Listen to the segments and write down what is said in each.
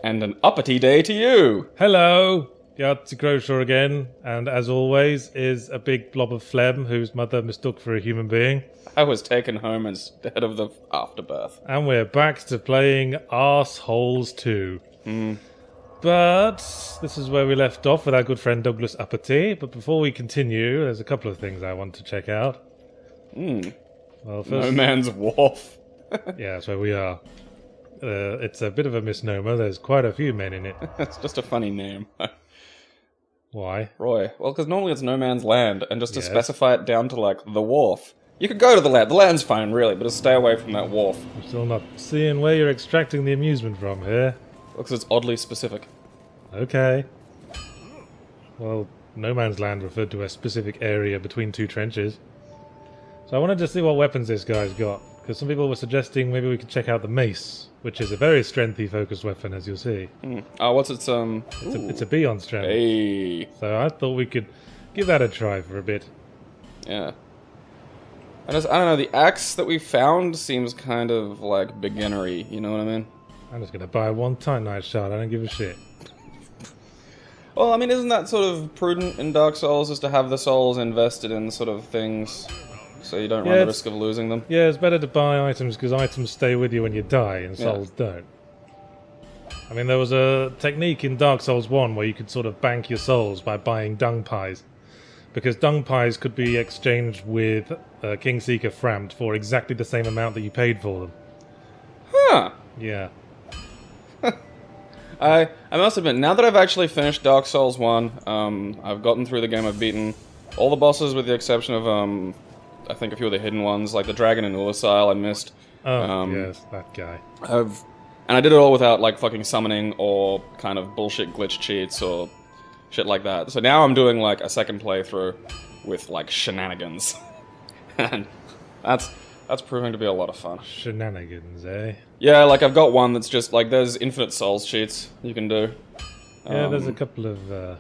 And an uppity day to you! Hello! Yahtzee Crowshaw again, and as always is a big blob of phlegm whose mother mistook for a human being. I was taken home instead of the afterbirth. And we're back to playing Arseholes 2. But this is where we left off with our good friend Douglas Uppity. But before we continue, there's a couple of things I want to check out. Well, first, No Mans Wharf. yeah, that's where we are. It's a bit of a misnomer. There's quite a few men in it. It's just a funny name. Why? Roy. Well, because normally it's no man's land, and just to Yes. specify it down to, like, the wharf. You could go to the land. The land's fine, really, but just stay away from that wharf. I'm still not seeing where you're extracting the amusement from here. Because it's oddly specific. Okay. Well, no man's land referred to a specific area between two trenches. So I wanted to see what weapons this guy's got, because some people were suggesting maybe we could check out the mace, which is a very strengthy focused weapon, as you'll see. Oh, what's its, It's a B on strength. Hey. So I thought we could give that a try for a bit. Yeah. I don't know, the axe that we found seems kind of, like, beginnery, you know what I mean? I'm just going to buy one Titanite shard, I don't give a shit. Well, I mean, isn't that sort of prudent in Dark Souls, is to have the souls invested in sort of things, so you don't run the risk of losing them? Yeah, it's better to buy items, because items stay with you when you die, and souls don't. I mean, there was a technique in Dark Souls 1 where you could sort of bank your souls by buying dung pies. Because dung pies could be exchanged with King Seeker Frammed for exactly the same amount that you paid for them. Huh. Yeah. I must admit, now that I've actually finished Dark Souls 1, I've gotten through the game, I've beaten all the bosses with the exception of, I think a few of the hidden ones, like the dragon in Ulasile I missed. Oh, yes, that guy. And I did it all without, like, fucking summoning or kind of bullshit glitch cheats or shit like that. So now I'm doing, like, a second playthrough with, like, shenanigans. And that's proving to be a lot of fun. Shenanigans, eh? Yeah, like, I've got one that's just, like, there's infinite souls cheats you can do. Yeah, there's a couple of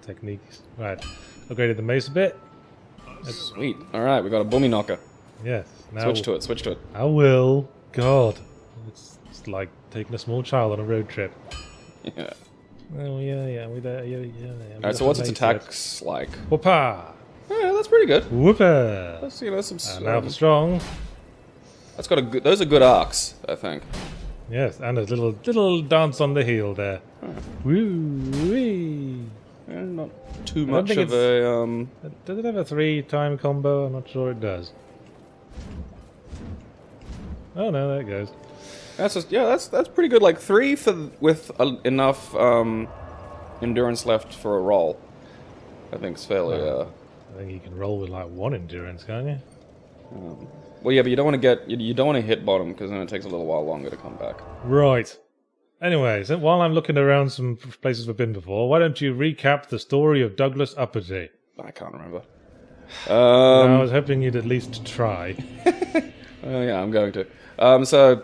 techniques. Right, upgraded the mace a bit. Sweet. Alright, we got a boomy knocker. Yes. Now Switch to it, switch to it. I will. God. It's like taking a small child on a road trip. Yeah. Oh, yeah. Alright, so what's its attacks like? Whoopah! Yeah, that's pretty good. Whoopah! That's, you know, some... Now for strong. That's got a good... Those are good arcs, I think. Yes, and a little dance on the heel there. Woo-wee! Yeah, not too much of a, Does it have a 3-time combo? I'm not sure it does. Oh no, there it goes. That's just, yeah, that's pretty good. Like 3 with enough endurance left for a roll. I think it's fairly. I think you can roll with like 1 endurance, can't you? Well, yeah, but you don't want to get you don't want to hit bottom because then it takes a little while longer to come back. Right. Anyway, so while I'm looking around some places we've been before, why don't you recap the story of Douglas Uppity? I can't remember. I was hoping you'd at least try. Yeah, I'm going to. So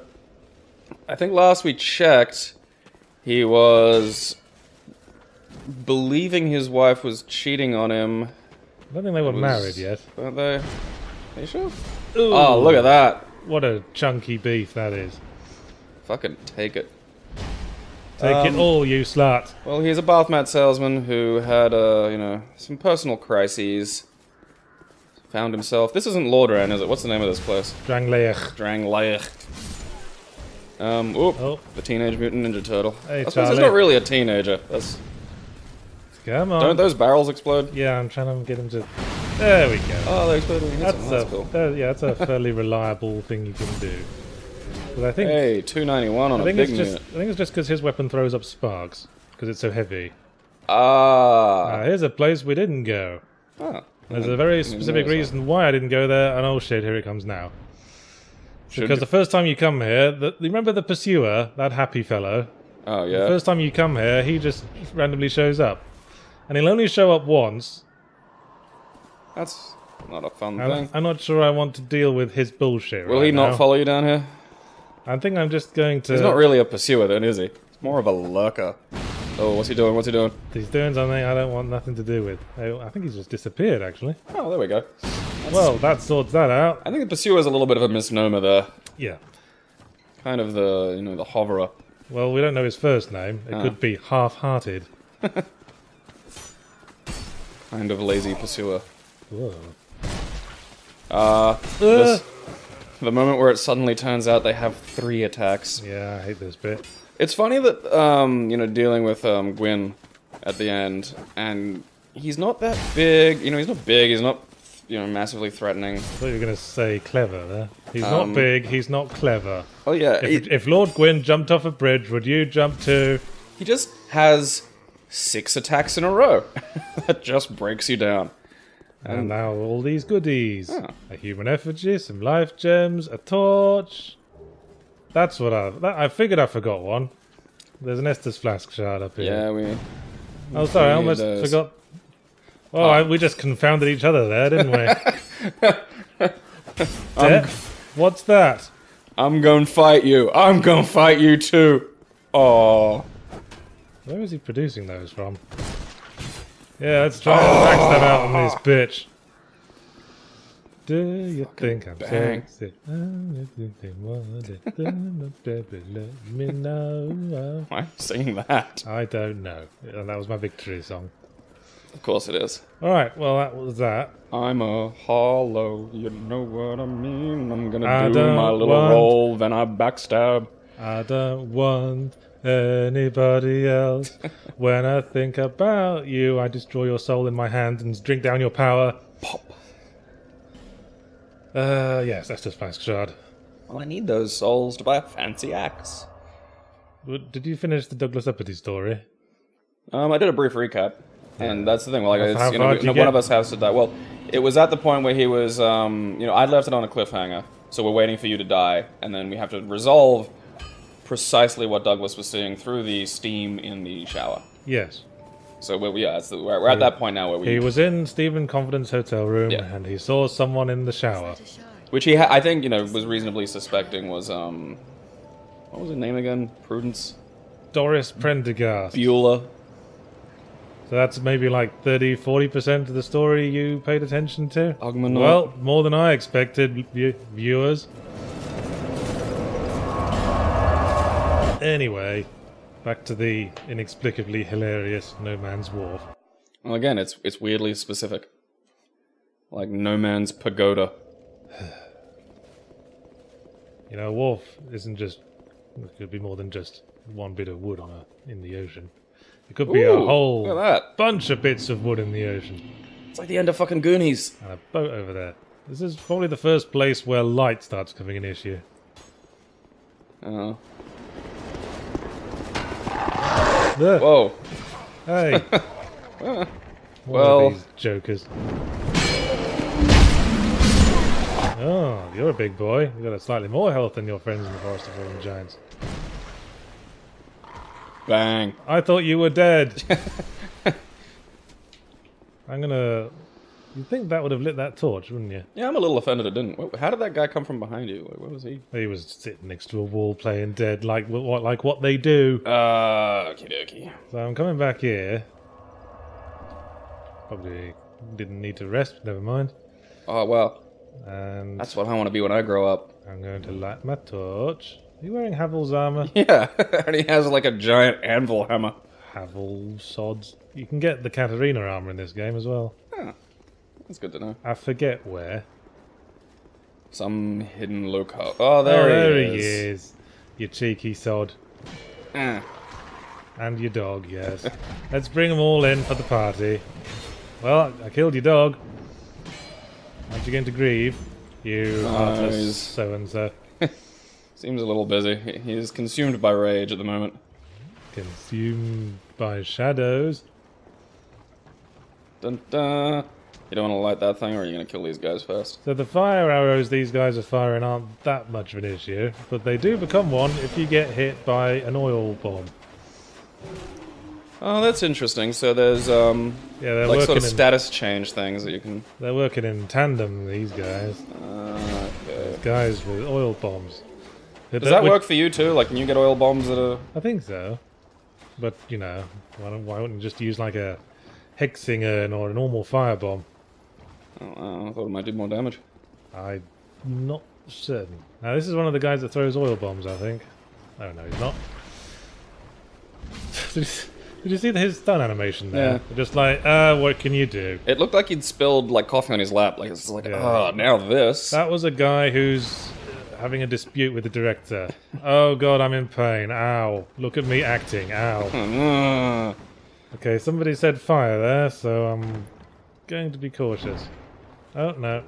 I think last we checked, he was believing his wife was cheating on him. I don't think they were married yet. Weren't they? Are you sure? Ooh, Oh, look at that! what a chunky beef that is. Fucking take it. Take it all, you slut. Well, he's a bath mat salesman who had, you know, some personal crises. Found himself... This isn't Lordran, is it? What's the name of this place? Drangleich. Drangleicht. The Teenage Mutant Ninja Turtle. Hey, I suppose Charlie. he's not really a teenager. That's... Come on. Don't those barrels explode? Yeah, I'm trying to get him to... There we go. Oh, they explode when you hit them. That's cool. That's a fairly reliable thing you can do. But I think... Hey, 291 on a big unit. I think it's just because his weapon throws up sparks, because it's so heavy. Ah. Here's a place we didn't go. Ah. There's a very specific reason why I didn't go there, and oh shit, here it comes now. Because the first time you come here, remember the pursuer, that happy fellow? Oh, yeah. The first time you come here, he just randomly shows up. And he'll only show up once. That's not a fun thing. I'm not sure I want to deal with his bullshit Will he not follow you down here? I think I'm just going to... He's not really a pursuer then, is he? He's more of a lurker. Oh, what's he doing? What's he doing? He's doing something I don't want nothing to do with. I think he's just disappeared, actually. Oh, there we go. Well, that sorts that out. I think the pursuer is a little bit of a misnomer there. Yeah. Kind of the, you know, the hoverer. Well, we don't know his first name. It could be Half-Hearted. Kind of lazy pursuer. Whoa. The moment where it suddenly turns out they have 3 attacks. Yeah, I hate this bit. It's funny that, you know, dealing with Gwyn at the end, and he's not that big. You know, he's not big, he's not, you know, massively threatening. I thought you were going to say clever there. He's not big, he's not clever. Oh, yeah. If Lord Gwyn jumped off a bridge, would you jump too? He just has 6 attacks in a row. That just breaks you down. And now all these goodies. Oh. A human effigy, some life gems, a torch. That's what I figured I forgot one. There's an Estus flask shard up here. Yeah, we... Oh, sorry, I almost those. forgot. Oh, we just confounded each other there, didn't we? What's that? I'm gonna fight you. I'm gonna fight you too. Oh. Where is he producing those from? Yeah, let's try and max them out on this bitch. Do you think I'm bang. sexy? Let me know. Why are you singing that? I don't know. And that was my victory song. Of course it is. Alright, well that was that. I'm a hollow, you know what I mean. I'm I gonna do don't my little want- roll, then I backstab. I don't want anybody else. When I think about you, I destroy your soul in my hand and drink down your power. Pop. Yes, that's just flask shard. Well, I need those souls to buy a fancy axe. Did you finish the Douglas Uppity story? I did a brief recap, and that's the thing. Like, How it's, you far know, did you one get? of us has to die. Well, it was at the point where he was, you know, I'd left it on a cliffhanger, so we're waiting for you to die, and then we have to resolve precisely what Douglas was seeing through the steam in the shower. Yes. So we're at that point now where He we, was in Stephen Confident's hotel room Yeah. and he saw someone in the shower. which he I think, you know, was reasonably suspecting was what was his name again? Prudence Doris Prendergast. Beulah. So that's maybe like 30-40% of the story you paid attention to? Ogmanor. Well, more than I expected, viewers. Anyway, back to the inexplicably hilarious No Mans Wharf. Well, again, it's weirdly specific. Like No Man's Pagoda. You know, a wharf isn't just... It could be more than just one bit of wood in the ocean. It could be a Ooh, whole look at that. bunch of bits of wood in the ocean. It's like the end of fucking Goonies. And a boat over there. This is probably the first place where light starts becoming an issue. Uh, There. whoa. Hey. One Well- of these jokers. Oh, you're a big boy. You've got a slightly more health than your friends in the Forest of Fallen Giants. Bang. I thought you were dead. I'm gonna... You'd think that would have lit that torch, wouldn't you? Yeah, I'm a little offended it didn't. How did that guy come from behind you? Like, where was he? He was sitting next to a wall playing dead, like what they do. Okie dokie. So I'm coming back here. Probably didn't need to rest, never mind. Oh, well. And That's what I want to be when I grow up. I'm going to light my torch. Are you wearing Havel's armor? Yeah, and he has like a giant anvil hammer. Havel sods. You can get the Katarina armor in this game as well. Huh. That's good to know. I forget where. Some hidden locale. Oh, there he is. You cheeky sod. Eh. And your dog, yes. Let's bring them all in for the party. Well, I killed your dog. Aren't you going to grieve? You heartless he's- so-and-so. Seems a little busy. He's consumed by rage at the moment. Consumed by shadows. Dun dun. You don't want to light that thing, or are you going to kill these guys first? So the fire arrows these guys are firing aren't that much of an issue, but they do become one if you get hit by an oil bomb. Oh, that's interesting. So there's Yeah, they're like sort working of status change things that you can. they're working in tandem, these guys. Okay. Guys with oil bombs. Does that work for you too? Like, can you get oil bombs that are? I think so. But, you know, why wouldn't you just use like a Hexinger or a normal firebomb? Oh, I thought it might do more damage. I'm not certain. Now, this is one of the guys that throws oil bombs, I think. Oh, no, he's not. Did you see his stun animation there? Yeah. Just like, what can you do? It looked like he'd spilled like coffee on his lap. Like it's like, oh, now this. That was a guy who's having a dispute with the director. Oh god, I'm in pain. Ow. Look at me acting. Ow. Okay, somebody said fire there, so I'm going to be cautious. Oh, no.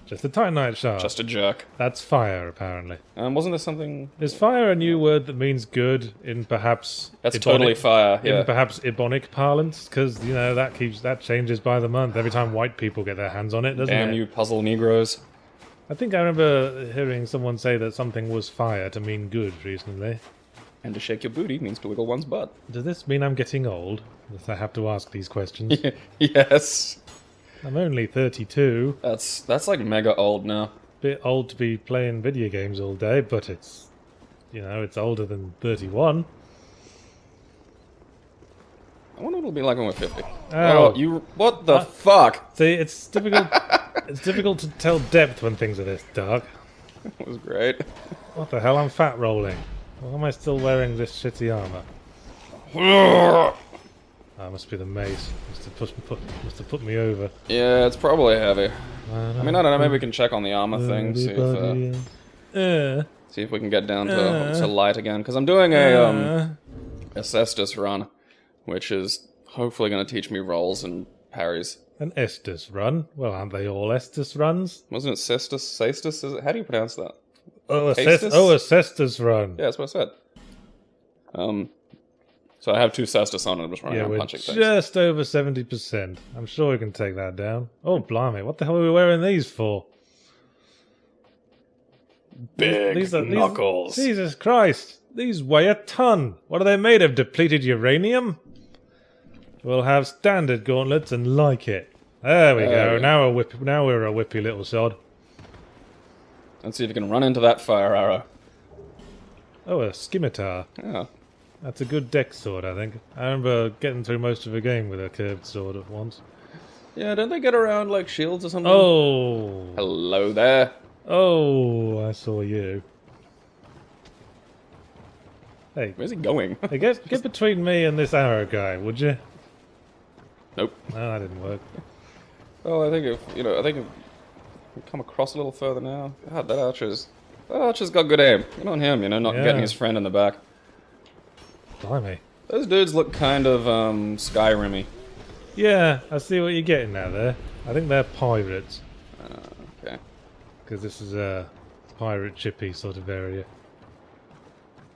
Just a Titanite shard. Just a jerk. That's fire, apparently. Wasn't there something? Is fire a new word that means good in perhaps... That's totally fire, yeah. In perhaps Ebonic parlance? Because, you know, that changes by the month. Every time white people get their hands on it, doesn't it? Damn you puzzle Negroes. I think I remember hearing someone say that something was fire to mean good recently. And to shake your booty means to wiggle one's butt. Does this mean I'm getting old? That I have to ask these questions? Yes. I'm only 32. That's like mega old now. Bit old to be playing video games all day, but it's, you know, it's older than 31. I wonder what it'll be like when we're 50. Ow. Oh, you... What the fuck? See, it's difficult. It's difficult to tell depth when things are this dark. That was great. What the hell? I'm fat rolling. Why am I still wearing this shitty armor? Oh, must be the mace. Must have put me over. Yeah, it's probably heavy. I mean, I don't know. Maybe we can check on the armor thing. See if we can get down to light again. Because I'm doing a Cestus run, which is hopefully going to teach me rolls and parries. An Estus run? Well, aren't they all Estus runs? Wasn't it Cestus? Cestus? How do you pronounce that? Oh, a Cestus run. Yeah, that's what I said. So I have 2 Cestus on and I'm just running around punching things. Just over 70%. I'm sure we can take that down. Oh, blimey. What the hell are we wearing these for? Big knuckles. Jesus Christ. These weigh a ton. What are they made of? Depleted uranium? We'll have standard gauntlets and like it. There we go. Now we're a whippy little sod. Let's see if you can run into that fire arrow. Oh, a scimitar. Yeah. That's a good deck sword, I think. I remember getting through most of a game with a curved sword at once. Yeah, don't they get around like shields or something? Oh! Hello there. Oh, I saw you. Hey. Where's he going? Hey, get between me and this arrow guy, would you? Nope. No, that didn't work. Oh, I think if we come across a little further now. God, that archer's got good aim. Good on him, not getting his friend in the back. Blimey. Those dudes look kind of Skyrim-y. Yeah, I see what you're getting at there. I think they're pirates. Okay. Because this is a pirate chippy sort of area.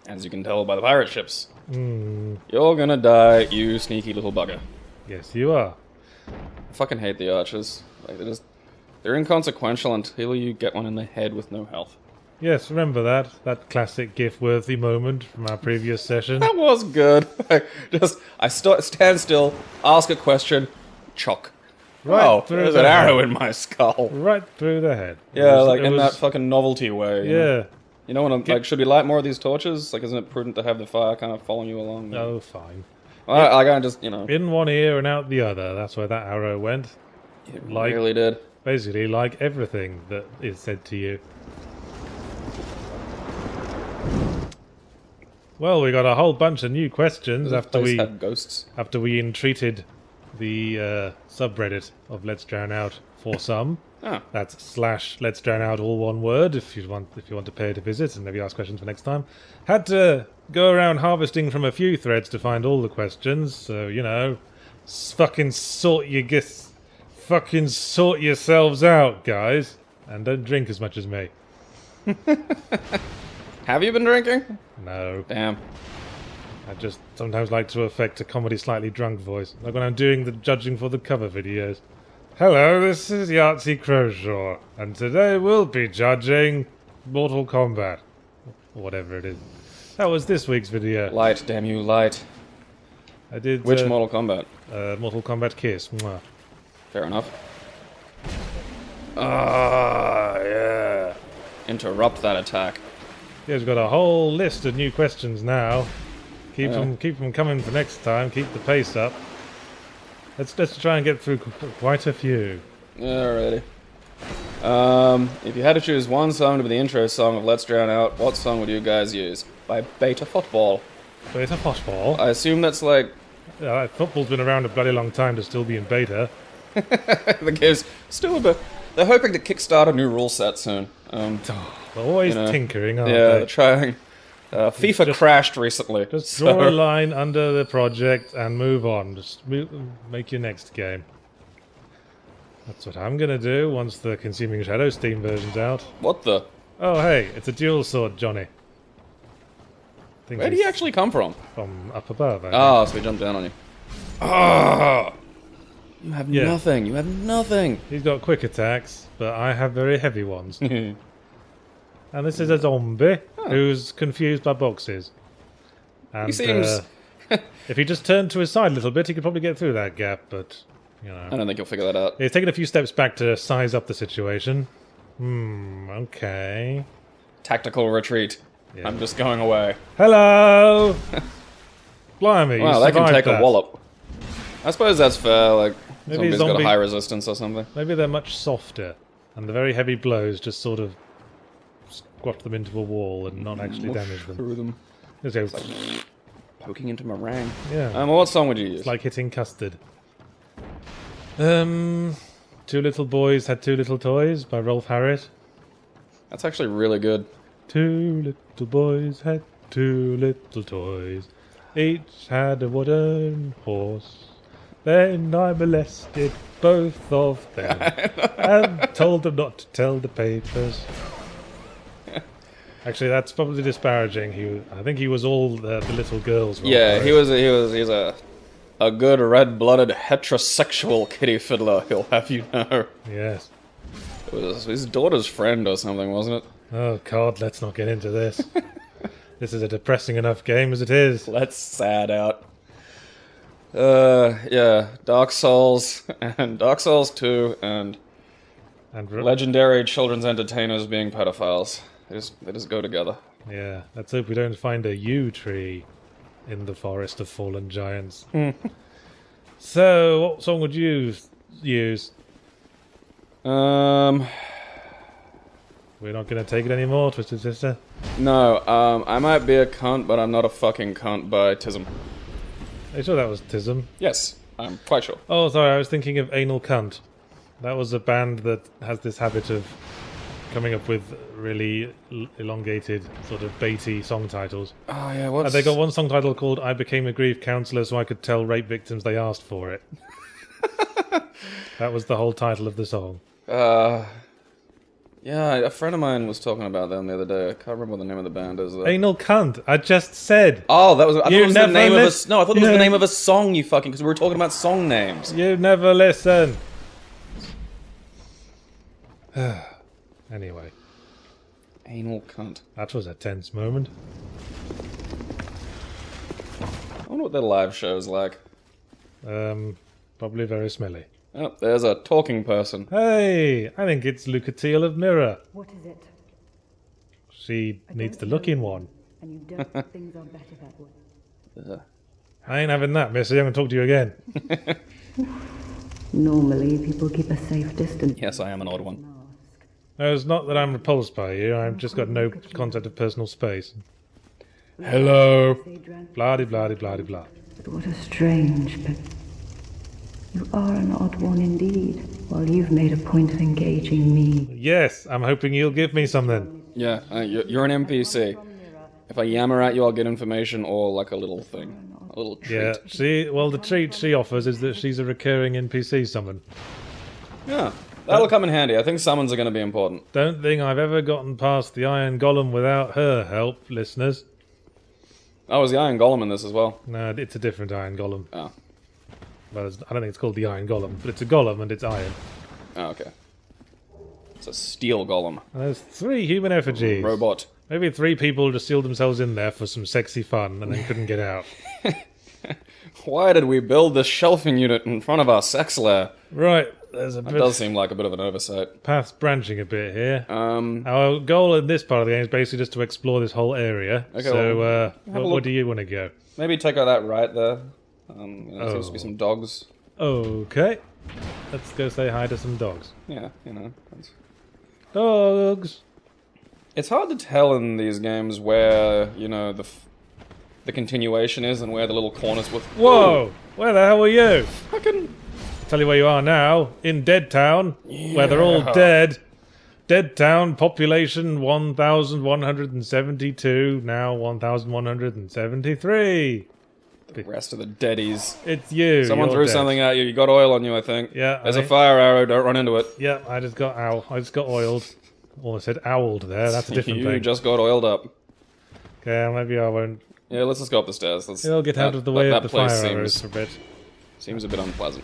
As you can tell by the pirate ships. Mm. You're gonna die, you sneaky little bugger. Yes, you are. I fucking hate the archers. Like, they're inconsequential until you get one in the head with no health. Yes, remember that classic GIF-worthy moment from our previous session. That was good. I stand still, ask a question, chock. Right there's an arrow in my skull. Right through the head. Yeah, that fucking novelty way. Yeah. You know when I'm like, should we light more of these torches? Like, isn't it prudent to have the fire kind of following you along? Oh, fine. I gotta just, in one ear and out the other. That's where that arrow went. It really did. Basically, like everything that is said to you. Well, we got a whole bunch of new questions after we had ghosts. After we entreated the subreddit of Let's Drown Out for some. That's /letsdrownout, all one word. If you want to pay to visit and maybe ask questions for next time. Had to go around harvesting from a few threads to find all the questions. So fucking sort yourselves out, guys, and don't drink as much as me. Have you been drinking? No. Damn. I just sometimes like to affect a comedy slightly drunk voice, like when I'm doing the judging for the cover videos. Hello, this is Yahtzee Crowshaw, and today we'll be judging Mortal Kombat. Or whatever it is. That was this week's video. Light, damn you, light. I did... Which Mortal Kombat? Mortal Kombat Kiss. Mwah. Fair enough. Yeah. Interrupt that attack. Yeah, we've got a whole list of new questions now. Keep them coming for next time. Keep the pace up. Let's try and get through quite a few. Alrighty. If you had to choose one song to be the intro song of Let's Drown Out, what song would you guys use? By Beta Football. But it's a football. I assume that's like... Football's been around a bloody long time to still be in beta. the game's still a bit... They're hoping to kickstart a new rule set soon. They're always tinkering, aren't they're they? trying. FIFA crashed recently. Just draw a line under the project and move on. Just make your next game. That's what I'm gonna do once the Consuming Shadow Steam version's out. What the? Oh hey, it's a dual sword, Johnny. Where did he actually come from? From up above. Ah, so he jumped down on you. Ah! You have nothing. You have nothing. He's got quick attacks, but I have very heavy ones. And this is a zombie who's confused by boxes. And He seems... if he just turned to his side a little bit, he could probably get through that gap, but, you know. I don't think he'll figure that out. He's taken a few steps back to size up the situation. Okay. Tactical retreat. Yeah. I'm just going away. Hello! Blimey, Wow, you that can take that. a wallop. I suppose that's fair, like, Maybe zombies got a high resistance or something. Maybe they're much softer, and the very heavy blows just sort of squat them into a wall and not actually damage them. Through them. Just go, Like poking into meringue. yeah. Well, what song would you use? It's like hitting custard. Two Little Boys Had Two Little Toys by Rolf Harris. That's actually really good. Two little boys had two little toys. Each had a wooden horse. Then I molested both of them and told them not to tell the papers. Actually, that's probably disparaging. I think he was all the little girls. Yeah, he's a good red-blooded heterosexual kitty fiddler. He'll have you know. Yes. It was his daughter's friend or something, wasn't it? Oh God, let's not get into this. This is a depressing enough game as it is. Let's sad out. Yeah, Dark Souls and Dark Souls 2 and legendary children's entertainers being pedophiles. They just go together. Yeah, let's hope we don't find a yew tree in the forest of fallen giants. So, what song would you use? We're not going to take it anymore, Twisted Sister. No, I might be a cunt, but I'm not a fucking cunt by Tism. Are you sure that was Tism? Yes, I'm quite sure. Oh, sorry, I was thinking of Anal Cunt. That was a band that has this habit of coming up with really elongated, sort of baity song titles. Oh, yeah, what's... They got one song title called I Became a Grief Counsellor So I Could Tell Rape Victims They Asked For It. That was the whole title of the song. Yeah, a friend of mine was talking about them the other day. I can't remember what the name of the band is. Anal Cunt, I just said. Oh, that was... I thought it was the name of a... No, I thought it was Yeah. the name of a song, you fucking... Because we were talking about song names. You never listen. Anyway, Anal cunt. that was a tense moment. I wonder what their live show's like. Probably very smelly. Oh, there's a talking person. Hey, I think it's Lucatiel of Mirror. What is it? She needs to look in one. And you don't think things are better that way. I ain't having that, missy. I'm going to talk to you again. Normally, people keep a safe distance. Yes, I am an odd one. No, it's not that I'm repulsed by you. I've just got no concept of personal space. Hello. Blah-de-blah-de-blah-de-blah. But what a strange, but you are an odd one indeed. While you've made a point of engaging me. Yes, I'm hoping you'll give me something. Yeah, you're an NPC. If I yammer at you, I'll get information or like a little thing. A little treat. Yeah, the treat she offers is that she's a recurring NPC summon. Yeah, that'll come in handy. I think summons are going to be important. Don't think I've ever gotten past the Iron Golem without her help, listeners. Oh, is the Iron Golem in this as well? No, it's a different Iron Golem. Oh. Well, I don't think it's called the Iron Golem, but it's a golem and it's iron. Oh, okay. It's a steel golem. And there's 3 human effigies. Robot. Maybe 3 people just sealed themselves in there for some sexy fun and then couldn't get out. Why did we build this shelving unit in front of our sex lair? Right, there's a That bit does seem like a bit of an oversight. paths branching a bit here. Our goal in this part of the game is basically just to explore this whole area. Okay, so, well, where do you want to go? maybe take out that right there. There seems to be some dogs. Okay. Let's go say hi to some dogs. Yeah, you know. Dogs! It's hard to tell in these games where, you know, the the continuation is and where the little corners with. Whoa! Where the hell were you? Fucking. Tell you where you are now. In Dead Town, where they're all dead. Dead Town, population 1,172, now 1,173. The rest of the deadies. It's you. Someone threw something at you. You got oil on you, I think. Yeah. There's a fire arrow. Don't run into it. Yeah, I just got oiled. Almost said owled there. That's a different You thing. just got oiled up. Okay, maybe I won't. Yeah, let's just go up the stairs. You'll get out of the way of the fire place arrows for a bit. Seems a bit unpleasant.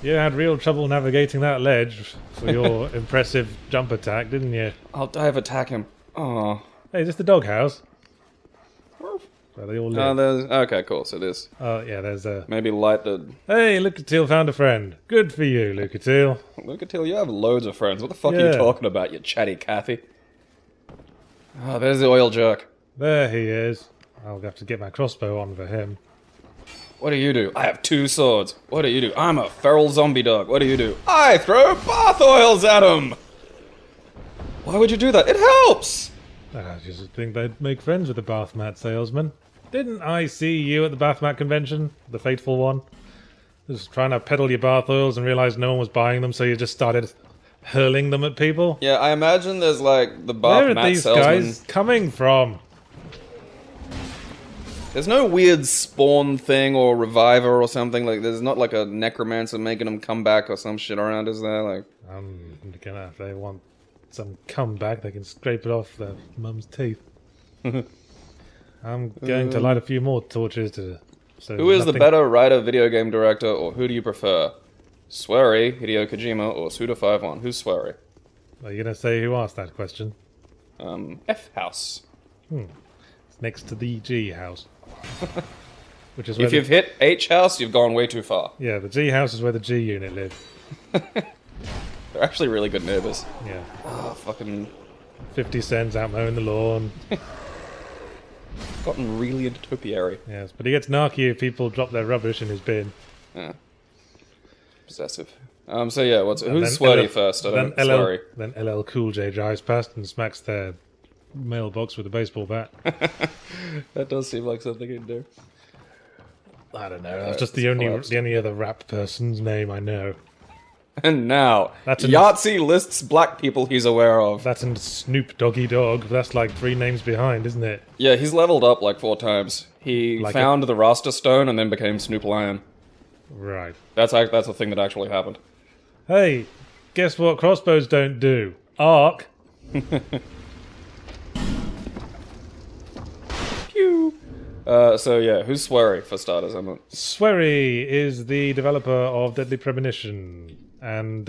You had real trouble navigating that ledge for your impressive jump attack, didn't you? I'll dive attack him. Oh. Hey, is this the doghouse? Where they all live. Okay, cool. So this. Oh, yeah, there's a... Maybe light the... Hey, Lucatiel found a friend. Good for you, Lucatiel. Look at you have loads of friends. What the fuck are you talking about, you chatty Cathy? Oh, there's the oil jerk. There he is. I'll have to get my crossbow on for him. What do you do? I have 2 swords. What do you do? I'm a feral zombie dog. What do you do? I throw bath oils at him! Why would you do that? It helps! I just think they'd make friends with the bath mat salesman. Didn't I see you at the bath mat convention? The fateful one? Just trying to peddle your bath oils and realised no one was buying them, so you just started hurling them at people? Yeah, I imagine there's like the bath Where are mat these salesman. guys coming from? There's no weird spawn thing or reviver or something. Like, there's not like a necromancer making them come back or some shit around, is there? Like, I'm gonna, if they want some comeback, they can scrape it off their mum's teeth. I'm going to light a few more torches to... So who is the better writer, video game director, or who do you prefer? Swery, Hideo Kojima, or Suda51? Who's Swery? Are you gonna say who asked that question? F-House. It's next to the G house. Which is If you've hit H-House, you've gone way too far. Yeah, the G house is where the G unit live. They're actually really good neighbors. Yeah. Oh, fucking... 50 cents out mowing the lawn. Gotten really into topiary. Yes, but he gets narky if people drop their rubbish in his bin. Yeah. Possessive. So yeah, who's Sweaty first? I don't Swery. Then LL Cool J drives past and smacks their mailbox with a baseball bat. That does seem like something he'd do. I don't know. That's just the only other rap person's name I know. And now, That's Yahtzee lists black people he's aware of. That's in Snoop Doggy Dog. That's like 3 names behind, isn't it? Yeah, he's leveled up like 4 times. He found the Rasta Stone and then became Snoop Lion. Right. That's a thing that actually happened. Hey, guess what crossbows don't do? Arc. Pew! So yeah, who's Swery for starters? Swery is the developer of Deadly Premonition, and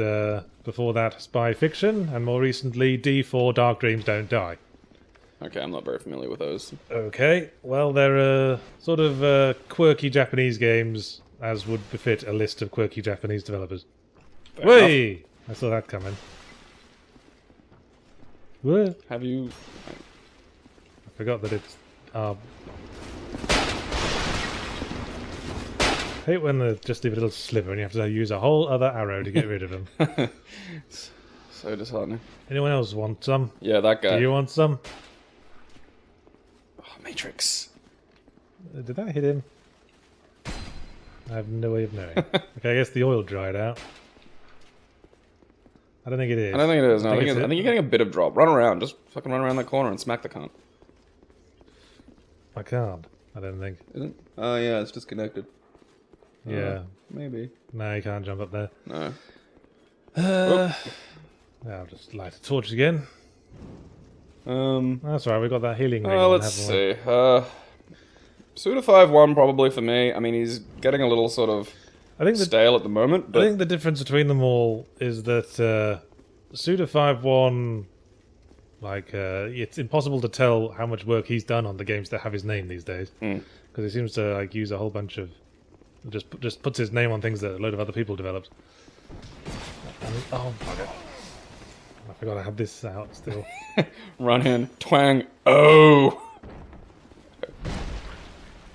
before that, Spy Fiction, and more recently, D4 Dark Dreams Don't Die. Okay, I'm not very familiar with those. Okay, well, they're sort of quirky Japanese games, as would befit a list of quirky Japanese developers. Whey! I saw that coming. What? Have you... I forgot that it's... I hate when they just leave a little sliver and you have to use a whole other arrow to get rid of them. So disheartening. Anyone else want some? Yeah, that guy. Do you want some? Oh, Matrix. Did that hit him? I have no way of knowing. Okay, I guess the oil dried out. I don't think it is. I don't think it is. No, I think it's you're getting a bit of drop. Run around. Just fucking run around that corner and smack the cunt. I can't. I don't think. Isn't? Oh yeah, it's disconnected. Yeah. Maybe. No, you can't jump up there. No. I'll just light a torch again. That's right, we got that healing ring. Let's see. Suda 5-1 probably for me. I mean, he's getting a little sort of stale at the moment. But I think the difference between them all is that Suda 5-1, like, it's impossible to tell how much work he's done on the games that have his name these days. Because he seems to like use a whole bunch of... Just puts his name on things that a load of other people developed. Oh, fuck it. I forgot I have this out still. Run in, twang, oh!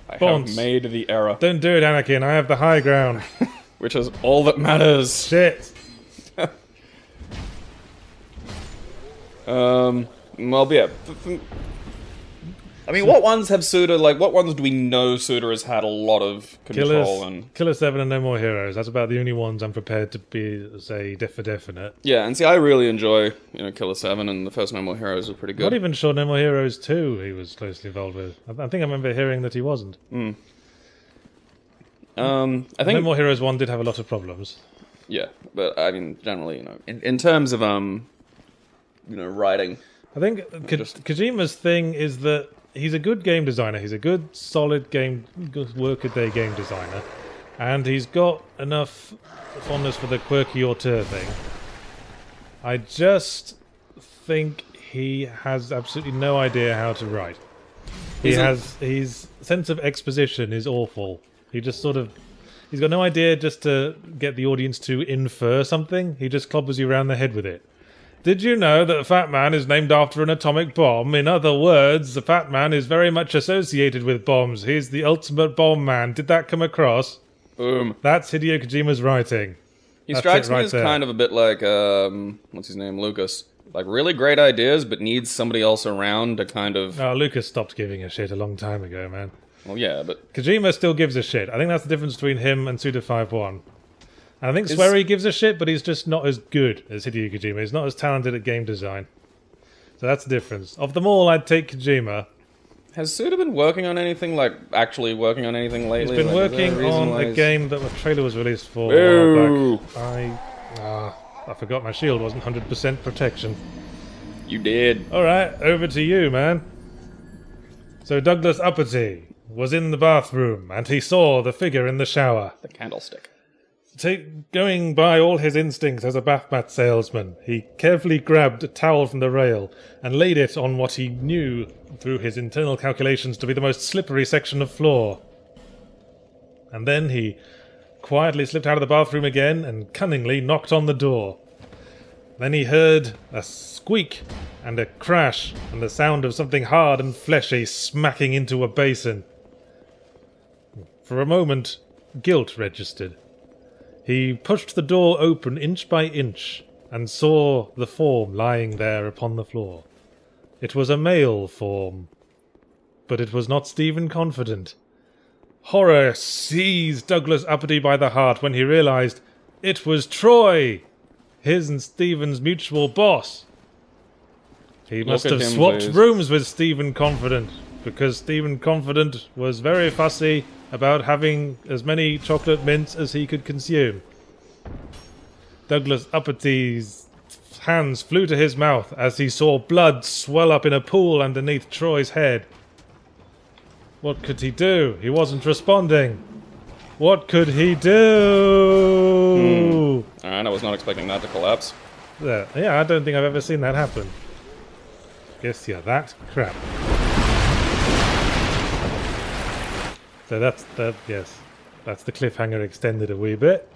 I Bonds. have made the error. Don't do it, Anakin. I have the high ground. Which is all that matters. Shit. Well, yeah. I mean, what ones have Suda, like, what ones do we know Suda has had a lot of control and... Killer 7 and No More Heroes. That's about the only ones I'm prepared to say for definite. Yeah, and see, I really enjoy, Killer 7, and the first No More Heroes was pretty good. Not even sure No More Heroes 2 he was closely involved with. I think I remember hearing that he wasn't. I think... No More Heroes 1 did have a lot of problems. Yeah, but, I mean, generally, in terms of, writing... I think Kojima's thing is that he's a good game designer. He's a good, solid good workaday game designer. And he's got enough fondness for the quirky auteur thing. I just think he has absolutely no idea how to write. His sense of exposition is awful. He just he's got no idea just to get the audience to infer something. He just clobbers you around the head with it. Did you know that Fat Man is named after an atomic bomb? In other words, the Fat Man is very much associated with bombs. He's the ultimate bomb man. Did that come across? Boom. That's Hideo Kojima's writing. He strikes me as kind of a bit like, what's his name, Lucas. Like, really great ideas, but needs somebody else around to kind of... Oh, Lucas stopped giving a shit a long time ago, man. Well, yeah, but... Kojima still gives a shit. I think that's the difference between him and Suda51. And I think Swery gives a shit, but he's just not as good as Hideo Kojima. He's not as talented at game design. So that's the difference. Of them all, I'd take Kojima. Has Suda been working on anything, like, actually working on anything lately? He's been working on a game that a trailer was released for a while back. I forgot my shield wasn't 100% protection. You did. Alright, over to you, man. So Douglas Uppity was in the bathroom, and he saw the figure in the shower. The candlestick. Going by all his instincts as a bath mat salesman, he carefully grabbed a towel from the rail and laid it on what he knew through his internal calculations to be the most slippery section of floor. And then he quietly slipped out of the bathroom again and cunningly knocked on the door. Then he heard a squeak and a crash and the sound of something hard and fleshy smacking into a basin. For a moment, guilt registered. He pushed the door open inch by inch and saw the form lying there upon the floor. It was a male form, but it was not Stephen Confident. Horror seized Douglas Uppity by the heart when he realized it was Troy, his and Stephen's mutual boss. He must have swapped rooms with Stephen Confident, because Stephen Confident was very fussy about having as many chocolate mints as he could consume. Douglas Uppity's hands flew to his mouth as he saw blood swell up in a pool underneath Troy's head. What could he do? He wasn't responding. What could he do? Alright, I was not expecting that to collapse. Yeah, I don't think I've ever seen that happen. Guess you're that crap. So that's the cliffhanger extended a wee bit.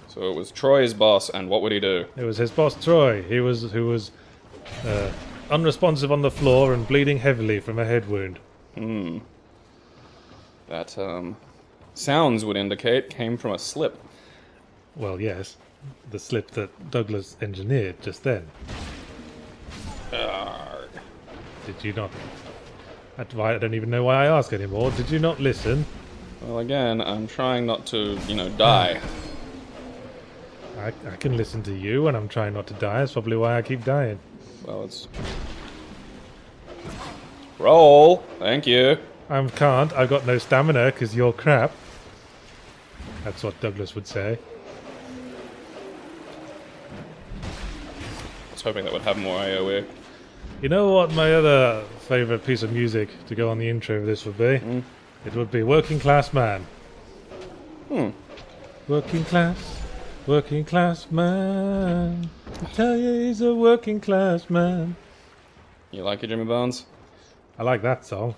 So it was Troy's boss, and what would he do? It was his boss Troy. Who was unresponsive on the floor and bleeding heavily from a head wound. That sounds would indicate came from a slip. Well, yes, the slip that Douglas engineered just then. Did you not? I don't even know why I ask anymore. Did you not listen? Well, again, I'm trying not to, die. I can listen to you when I'm trying not to die. That's probably why I keep dying. Well, it's... Roll! Thank you. I can't. I've got no stamina because you're crap. That's what Douglas would say. I was hoping that would have more AoE. You know what my other favourite piece of music to go on the intro of this would be? It would be Working Class Man. Working class man. I tell you he's a working class man. You like it, Jimmy Bones? I like that song.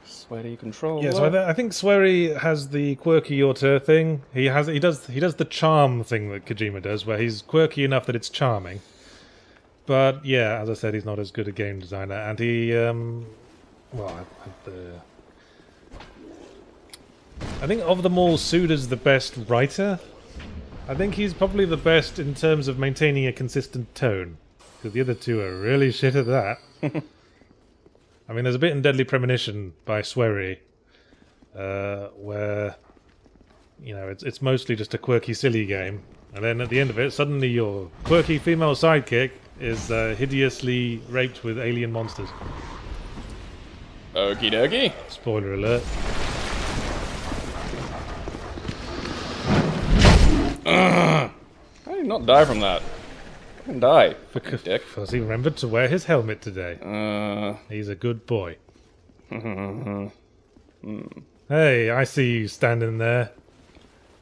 Sweaty control. Yeah, so I think Swery has the quirky auteur thing. He does the charm thing that Kojima does, where he's quirky enough that it's charming. But yeah, as I said, he's not as good a game designer, and he I think of them all, Suda's the best writer. I think he's probably the best in terms of maintaining a consistent tone. Because the other two are really shit at that. I mean, there's a bit in Deadly Premonition by Swery, where, you know, it's mostly just a quirky, silly game. And then at the end of it, suddenly your quirky female sidekick is hideously raped with alien monsters. Okie dokie. Spoiler alert. How did he not die from that? Fucking die. Because Dick. he remembered to wear his helmet today. He's a good boy. Hey, I see you standing there.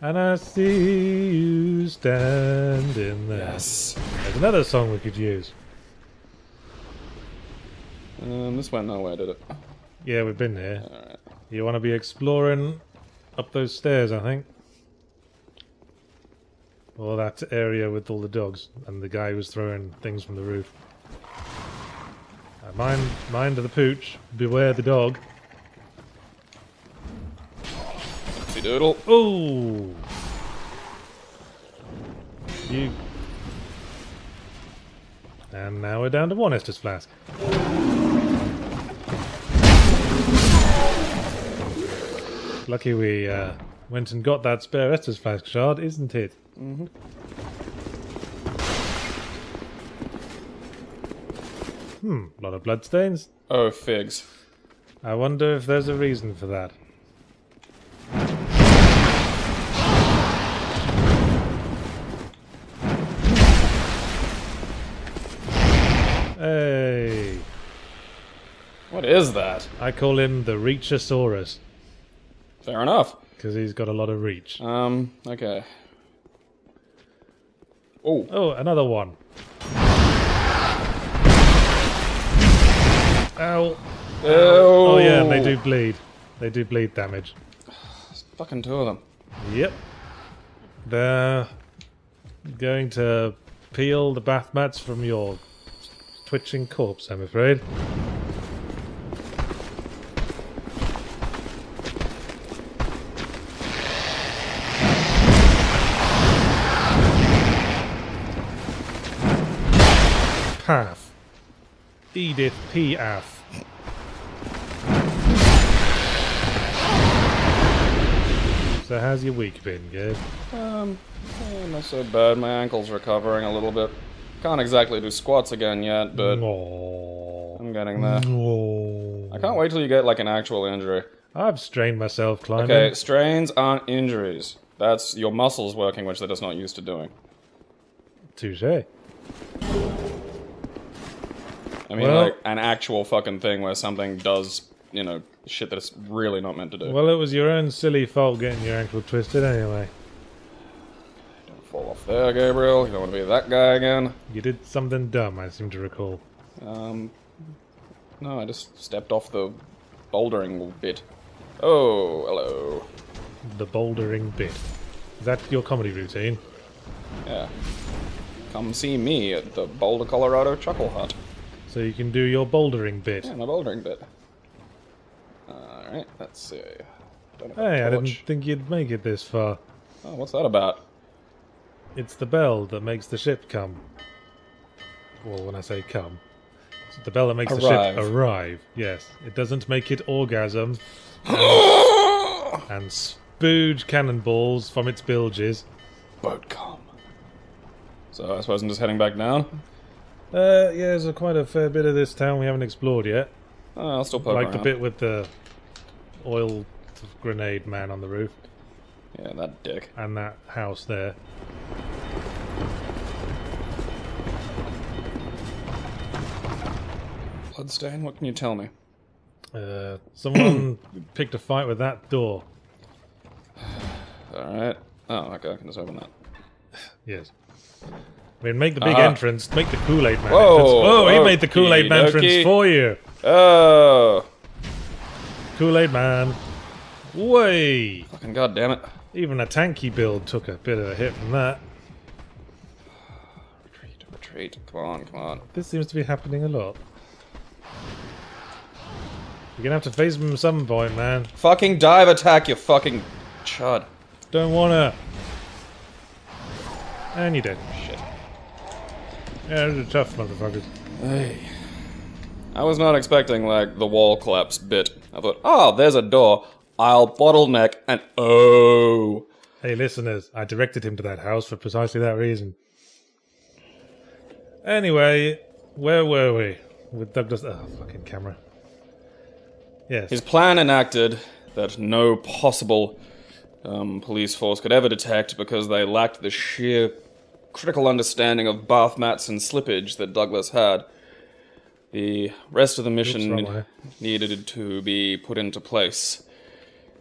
And I see you standing there. Yes. There's another song we could use. This went nowhere, did it? Yeah, we've been here. Alright. You want to be exploring up those stairs, I think. Or that area with all the dogs and the guy who was throwing things from the roof. Mind the pooch. Beware the dog. See doodle. Oh! You. And now we're down to one Estus flask. Lucky we went and got that spare Estus flask shard, isn't it? Mm-hmm. A lot of bloodstains. Oh, figs. I wonder if there's a reason for that. Hey! What is that? I call him the Reachosaurus, Fair enough. because he's got a lot of reach. Okay. Oh. Oh, another one. Ow! Oh yeah, and they do bleed. They do bleed damage. Fucking two of them. Yep. They're going to peel the bath mats from your twitching corpse, I'm afraid. Path. Edith Piaf. So how's your week been, Gabe? Not so bad. My ankle's recovering a little bit. Can't exactly do squats again yet, but I'm getting there. I can't wait till you get like an actual injury. I've strained myself climbing. Okay, strains aren't injuries. That's your muscles working, which they're just not used to doing. Touché. I mean, Well- like, an actual fucking thing where something does, you know, shit that it's really not meant to do. Well, it was your own silly fault getting your ankle twisted anyway. Don't fall off there, Gabriel. You don't want to be that guy again. You did something dumb, I seem to recall. No, I just stepped off the bouldering bit. Oh, hello. The bouldering bit. Is that your comedy routine? Yeah. Come see me at the Boulder, Colorado Chuckle Hut. So you can do your bouldering bit. Yeah, my bouldering bit. Alright, let's see. Don't have a Hey, I didn't torch. think you'd make it this far. Oh, what's that about? It's the bell that makes the ship come. Well, when I say come, it's the bell that makes the ship arrive. Yes, it doesn't make it orgasm and spooge cannonballs from its bilges. Boat come. So I suppose I'm just heading back down? Yeah, there's quite a fair bit of this town we haven't explored yet. Oh, I'll still poke Like around. the bit with the oil grenade man on the roof. Yeah, that dick. And that house there. Bloodstain, what can you tell me? Someone picked a fight with that door. Alright. Oh, okay, I can just open that. Yes. I mean, make the big entrance. Make the Kool-Aid man Whoa, entrance. Whoa, he made the Kool-Aid man okey-dokey. entrance for you. Oh! Kool-Aid man. Way. Fucking goddammit. Even a tanky build took a bit of a hit from that. Retreat, retreat. Come on, come on. This seems to be happening a lot. You're gonna have to face him at some point, man. Fucking dive attack, you fucking chud. Don't wanna. And you did. Shit. Yeah, they're tough motherfuckers. Hey. I was not expecting, like, the wall collapse bit. I thought, oh, there's a door. I'll bottleneck and oh. Hey, listeners, I directed him to that house for precisely that reason. Anyway, where were we? With Douglas... Oh, fucking camera. Yes. His plan enacted that no possible police force could ever detect because they lacked the sheer critical understanding of bath mats and slippage that Douglas had. The rest of the mission needed to be put into place.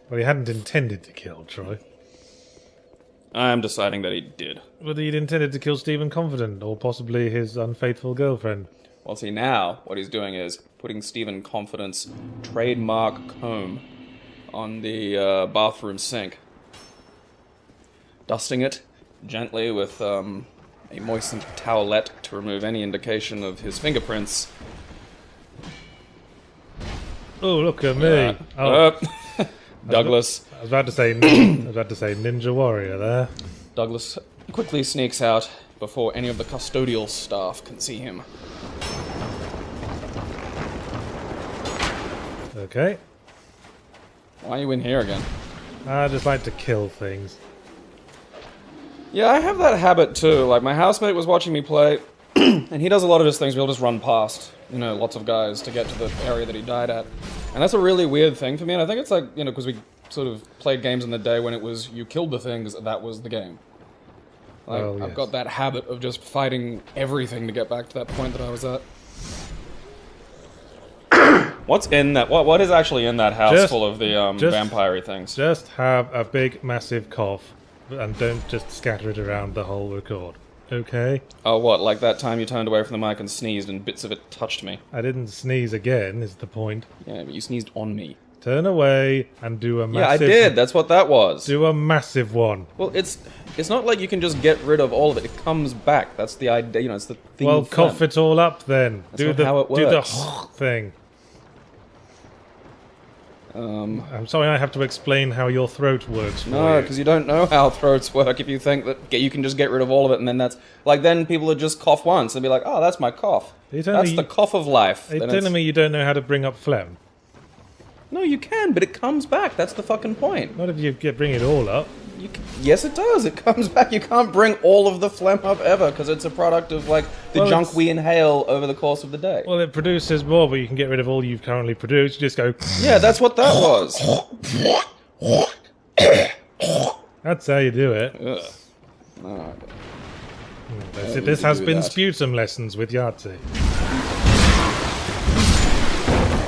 Well, he hadn't intended to kill Troy. I am deciding that he did. Whether he'd intended to kill Stephen Confident, or possibly his unfaithful girlfriend. Well, see, now, what he's doing is putting Stephen Confident's trademark comb on the bathroom sink. Dusting it gently with a moistened towelette to remove any indication of his fingerprints. Oh, look at me! Oh. Douglas. I was about to say Ninja Warrior there. Douglas quickly sneaks out before any of the custodial staff can see him. Okay. Why are you in here again? I just like to kill things. Yeah, I have that habit too. Like, my housemate was watching me play, and he does a lot of his things. We'll just run past, you know, lots of guys to get to the area that he died at. And that's a really weird thing for me, and I think it's like, you know, because we sort of played games in the day when it was, you killed the things, that was the game. Like, Oh, yes. I've got that habit of just fighting everything to get back to that point that I was at. What's in that? What is actually in that house full of the vampire-y things? Just have a big, massive cough, and don't just scatter it around the whole record. Okay? Oh, what? Like that time you turned away from the mic and sneezed and bits of it touched me? I didn't sneeze again, is the point. Yeah, but you sneezed on me. Turn away and do a massive... Yeah, I did. That's what that was. Do a massive one. Well, it's not like you can just get rid of all of it. It comes back. That's the idea. You know, it's the thing. Well, cough it all up then. That's not how it works. Do the thing. I'm sorry I have to explain how your throat works for No, you. because you don't know how throats work. If you think that you can just get rid of all of it and then that's... Like, then people would just cough once and be like, oh, that's my cough. That's the cough of life. Are you telling me you don't know how to bring up phlegm? No, you can, but it comes back. That's the fucking point. Not if you bring it all up. Yes, it does. It comes back. You can't bring all of the phlegm up ever because it's a product of, like, the junk we inhale over the course of the day. Well, it produces more, but you can get rid of all you've currently produced. You just go... Yeah, that's what that was. That's how you do it. Ugh. Oh, okay. This has been Sputum Lessons with Yahtzee.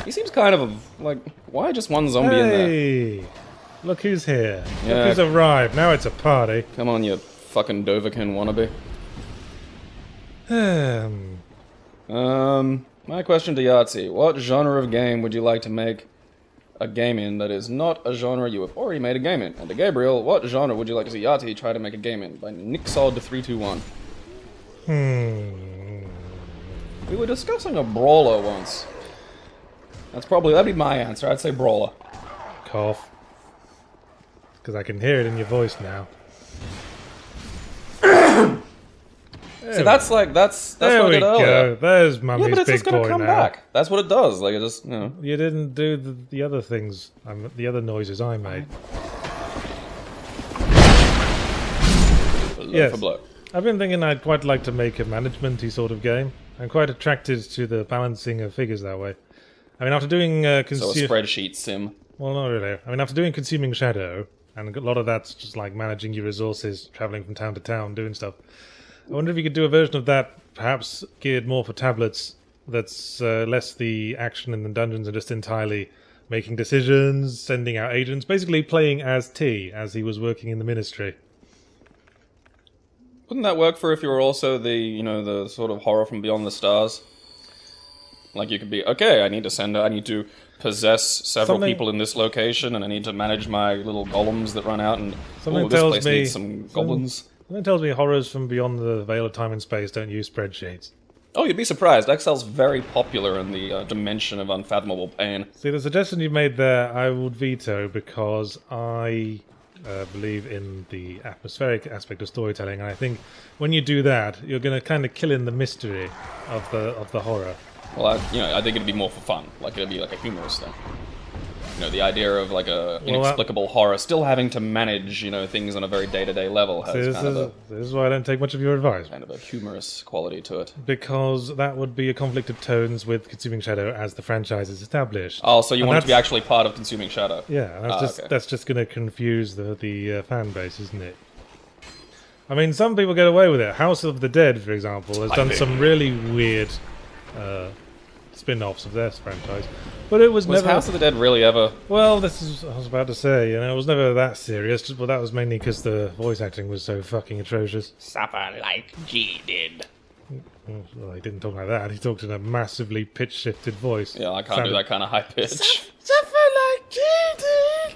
He seems kind of like, why just one zombie in there? Hey! Look who's here. Yeah. Look who's arrived. Now it's a party. Come on, you fucking Dovahkiin wannabe. My question to Yahtzee. What genre of game would you like to make a game in that is not a genre you have already made a game in? And to Gabriel, what genre would you like to see Yahtzee try to make a game in? By Nixod321. We were discussing a brawler once. That'd be my answer. I'd say brawler. Cough. Because I can hear it in your voice now. See, that's what I did earlier. There's Mummy's Yeah, but it's big just gonna boy come now. back. That's what it does. Like, it just, you know. You didn't do the other things, the other noises I made. Yes. For blow. I've been thinking I'd quite like to make a management-y sort of game. I'm quite attracted to the balancing of figures that way. I mean, after doing... So a spreadsheet sim. Well, not really. I mean, after doing Consuming Shadow, and a lot of that's just like managing your resources, travelling from town to town, doing stuff. I wonder if you could do a version of that, perhaps geared more for tablets, that's less the action in the dungeons and just entirely making decisions, sending out agents, basically playing as T, as he was working in the Ministry. Wouldn't that work for if you were also the sort of horror from beyond the stars? Like, you could be, okay, I need to possess several people in this location, and I need to manage my little golems that run out, and this place needs some goblins. Something tells me horrors from beyond the veil of time and space don't use spreadsheets. Oh, you'd be surprised. Excel's very popular in the dimension of unfathomable pain. See, the suggestion you made there, I would veto, because I believe in the atmospheric aspect of storytelling, and I think when you do that, you're going to kind of kill in the mystery of the horror. Well, I think it'd be more for fun. Like, it'd be like a humorous thing. You know, the idea of like a inexplicable horror, still having to manage, you know, things on a very day-to-day level has this is why I don't take much of your advice. Kind of a humorous quality to it. Because that would be a conflict of tones with Consuming Shadow as the franchise is established. Oh, so you want it to be actually part of Consuming Shadow? Yeah, that's just going to confuse the fan base, isn't it? I mean, some people get away with it. House of the Dead, for example, has done some really weird spin-offs of their franchise. But it was never... House of the Dead really ever... Well, this is... I was about to say, you know, it was never that serious, but that was mainly because the voice acting was so fucking atrocious. Suffer like G did. Well, he didn't talk like that. He talked in a massively pitch-shifted voice. Yeah, I can't do that kind of high pitch. Suffer like G did!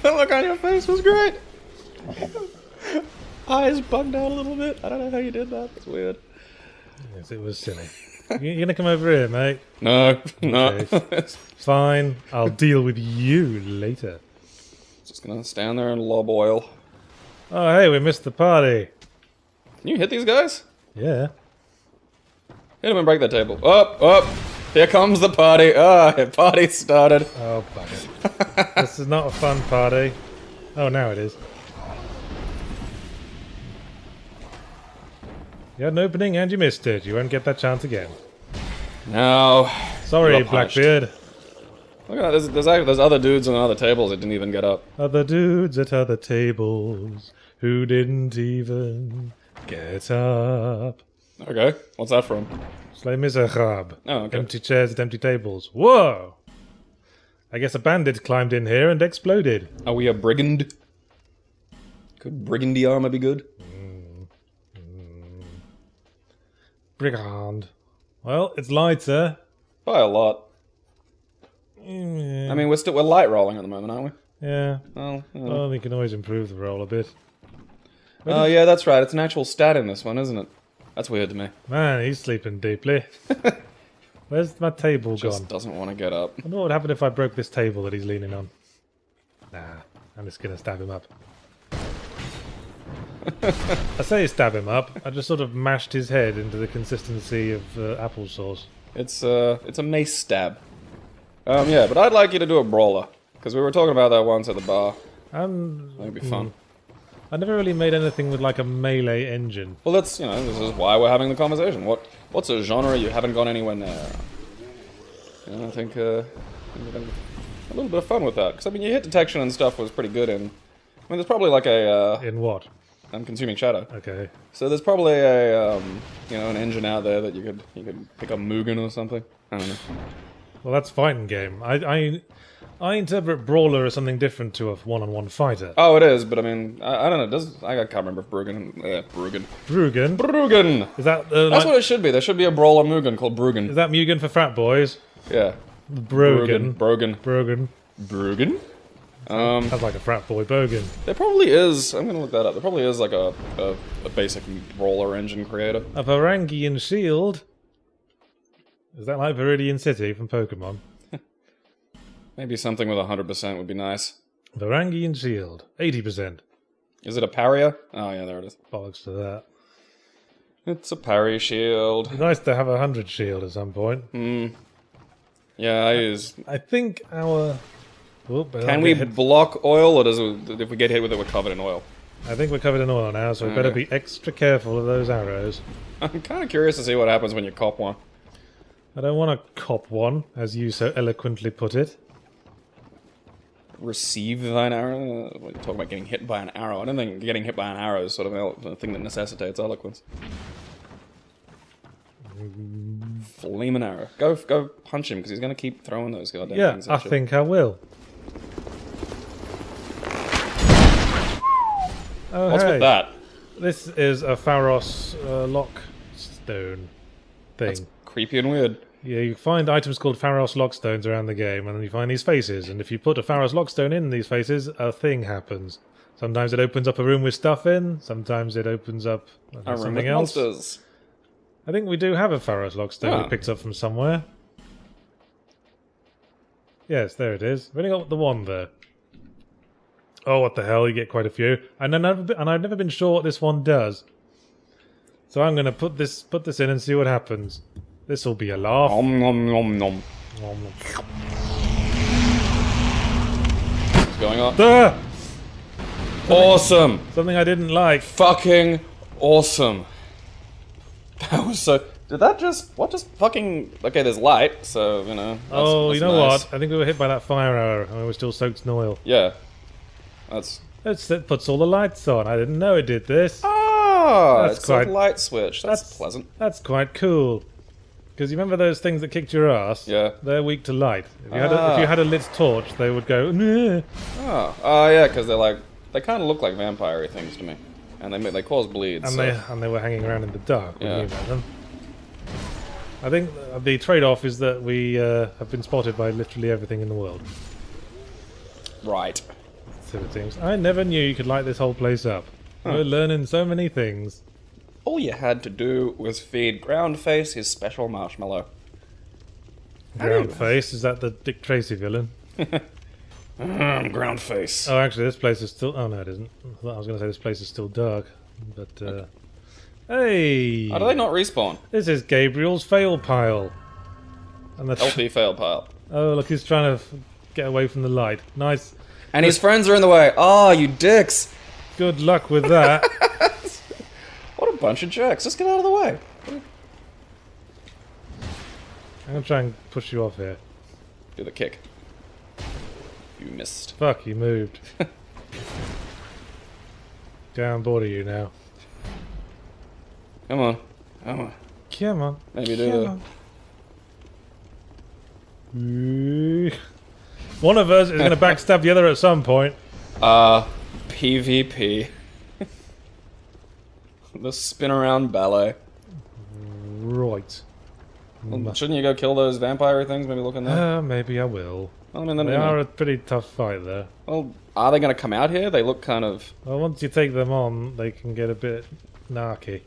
The look on your face was great! Eyes bugged out a little bit. I don't know how you did that. It's weird. Yes, it was silly. You gonna come over here, mate? No. Okay. Fine. I'll deal with you later. Just gonna stand there and lob oil. Oh, hey, we missed the party. Can you hit these guys? Yeah. Hit them and break that table. Up! Here comes the party. Party started. Oh, bugger. This is not a fun party. Oh, now it is. You had an opening and you missed it. You won't get that chance again. No. Sorry, Blackbeard. Look at that. There's other dudes on other tables that didn't even get up. Other dudes at other tables who didn't even get up. Okay. What's that from? Les Miserables. Oh, okay. Empty chairs at empty tables. Whoa! I guess a bandit climbed in here and exploded. Are we a brigand? Could brigandy armor be good? Brigand. Well, it's lighter. By a lot. Yeah. I mean, we're light rolling at the moment, aren't we? Yeah. Well, we can always improve the roll a bit. Oh, yeah, that's right. It's an actual stat in this one, isn't it? That's weird to me. Man, he's sleeping deeply. Where's my table Just gone? doesn't want to get up. I wonder what would happen if I broke this table that he's leaning on. Nah, I'm just gonna stab him up. I say stab him up. I just sort of mashed his head into the consistency of applesauce. It's a mace stab. Yeah, but I'd like you to do a brawler because we were talking about that once at the bar. That'd be fun. I never really made anything with like a melee engine. Well, this is why we're having the conversation. What's a genre you haven't gone anywhere near? You know, I think we're having a little bit of fun with that because I mean, your hit detection and stuff was pretty good in. I mean, there's probably like a in what? Consuming Shadow. Okay. So there's probably a an engine out there that you could pick up Mugen or something. I don't know. Well, that's fighting game. I interpret brawler as something different to a one-on-one fighter. Oh, it is, but I mean, I don't know. I can't remember if Bruggen. Bruggen. Is that that's what it should be. There should be a brawler Mugen called Bruggen. Is that Mugen for frat boys? Yeah. Brogan. Bruggen. That's like a frat boy bogan. There probably is. I'm gonna look that up. There probably is like a basic brawler engine creator. A Varangian shield. Is that like Viridian City from Pokemon? Maybe something with 100% would be nice. Varangian shield, 80%. Is it a Paria? Oh yeah, there it is. Bollocks to that. It's a parry shield. It'd be nice to have 100 shield at some point. Yeah, I use. I think our. Can we block oil, or if we get hit with it, we're covered in oil? I think we're covered in oil now, so we better be extra careful of those arrows. I'm kind of curious to see what happens when you cop one. I don't want to cop one, as you so eloquently put it. Receive thine arrow? We're talking about getting hit by an arrow. I don't think getting hit by an arrow is sort of a thing that necessitates eloquence. Flaming arrow. Go punch him, because he's going to keep throwing those goddamn things at you. I think I will. Oh, What's with that? This is a Pharos lockstone thing. That's creepy and weird. Yeah, you find items called Pharos lockstones around the game, and then you find these faces, and if you put a Pharos lockstone in these faces, a thing happens. Sometimes it opens up a room with stuff in, sometimes it opens up something else. Monsters. I think we do have a Pharos lockstone we picked up from somewhere. Yes, there it is. We've only got the one there. Oh, what the hell? You get quite a few. And I've never been sure what this one does. So I'm going to put this in and see what happens. This will be a laugh. Nom nom nom nom. What's going on? Ah! Awesome! Something I didn't like. Fucking awesome. That was so... Did that just... What just fucking... Okay, there's light, so, you know... Oh, you know nice. what? I think we were hit by that fire arrow and we were still soaked in oil. Yeah. That's... It puts all the lights on. I didn't know it did this. Ah! That's It's quite- a light switch. That's pleasant. That's quite cool. Because you remember those things that kicked your ass? Yeah. They're weak to light. If you had a lit torch, they would go... "Nah." Oh, yeah, because they're like... They kind of look like vampire-y things to me. And they cause bleeds. And so. they were hanging around in the dark when Yeah. you met them. I think the trade-off is that we have been spotted by literally everything in the world. Right. So it seems. I never knew you could light this whole place up. We're learning so many things. All you had to do was feed Groundface his special marshmallow. Groundface, is that the Dick Tracy villain? Groundface. Oh, actually, this place is still... Oh, no, it isn't. I thought I was going to say this place is still dark. But, Hey! Oh, do they not respawn? This is Gabriel's fail pile. And the LP fail pile. Oh, look, he's trying to get away from the light. Nice. And his friends are in the way. Oh, you dicks! Good luck with that. What a bunch of jerks. Just get out of the way. I'm going to try and push you off here. Do the kick. You missed. Fuck, you moved. Down board of you now. Come on. Come on. Come on. Maybe do the... One of us is going to backstab the other at some point. PvP. The spin around ballet. Right. Well, shouldn't you go kill those vampire things? Maybe look in there. Maybe I will. Well, I mean, then, They are a pretty tough fight, though. well, are they going to come out here? They look kind of... Well, once you take them on, they can get a bit narky.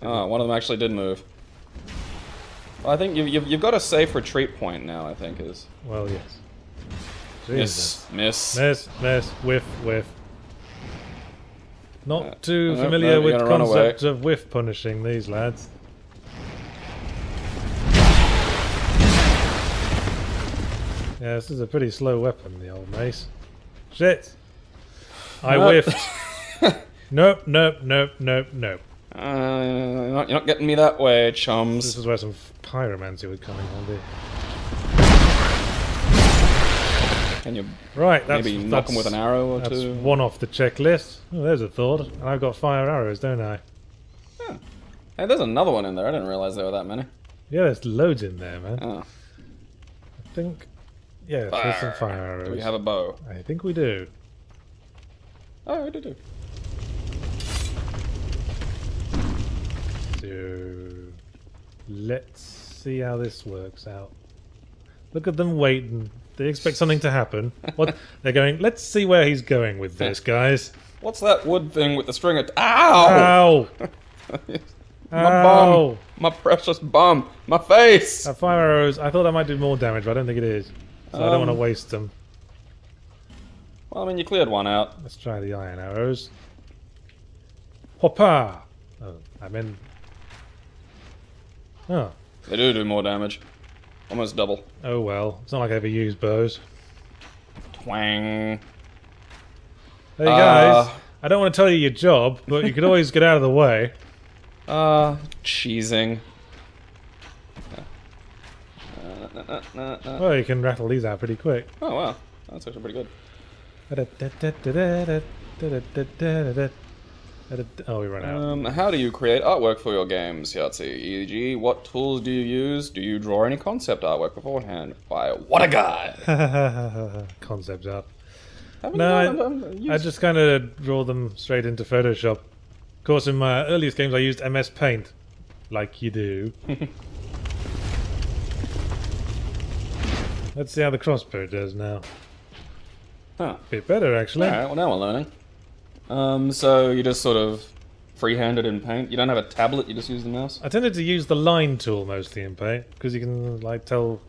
Oh, one of them actually did move. Well, I think you've got a safe retreat point now, I think, is... Well, yes. Miss. Miss, whiff, whiff. Not too no, familiar you're with gonna run concepts of whiff punishing, these lads. Yeah, this is a pretty slow weapon, the old mace. Shit! I whiffed. Nope. You're not getting me that way, chums. This is where some pyromancy would come in handy. Can you Right, that's... maybe knock them with an arrow or That's two? one off the checklist. Oh, there's a thought. And I've got fire arrows, don't I? Yeah. Hey, there's another one in there. I didn't realize there were that many. Yeah, there's loads in there, man. Oh. I think... Yeah, there's some fire arrows. Do we have a bow? I think we do. Oh, we do. So... Let's see how this works out. Look at them waiting. They expect something to happen. What? They're going, let's see where he's going with this, guys. What's that wood thing with the string? Ow! Ow! My bum! My precious bum! My face! Fire arrows, I thought that might do more damage, but I don't think it is. So I don't want to waste them. Well, I mean, you cleared one out. Let's try the iron arrows. Hoppa! Oh, I'm in. Oh. They do more damage. Almost double. Oh well. It's not like I ever use bows. Twang. Hey guys, I don't want to tell you your job, but you could always get out of the way. Cheesing. Well, you can rattle these out pretty quick. Oh, wow. That's actually pretty good. Oh, we run out. How do you create artwork for your games, Yahtzee? E.g., what tools do you use? Do you draw any concept artwork beforehand? Why, what a guy! Concept art. Haven't No, you I just kind of draw them straight into Photoshop. Of course, in my earliest games I used MS Paint. Like you do. Let's see how the crossbow does now. Huh. Bit better, actually. Alright, well now we're learning. So you just sort of free-handed in Paint? You don't have a tablet, you just use the mouse? I tended to use the line tool mostly in Paint, because you can, like, tell...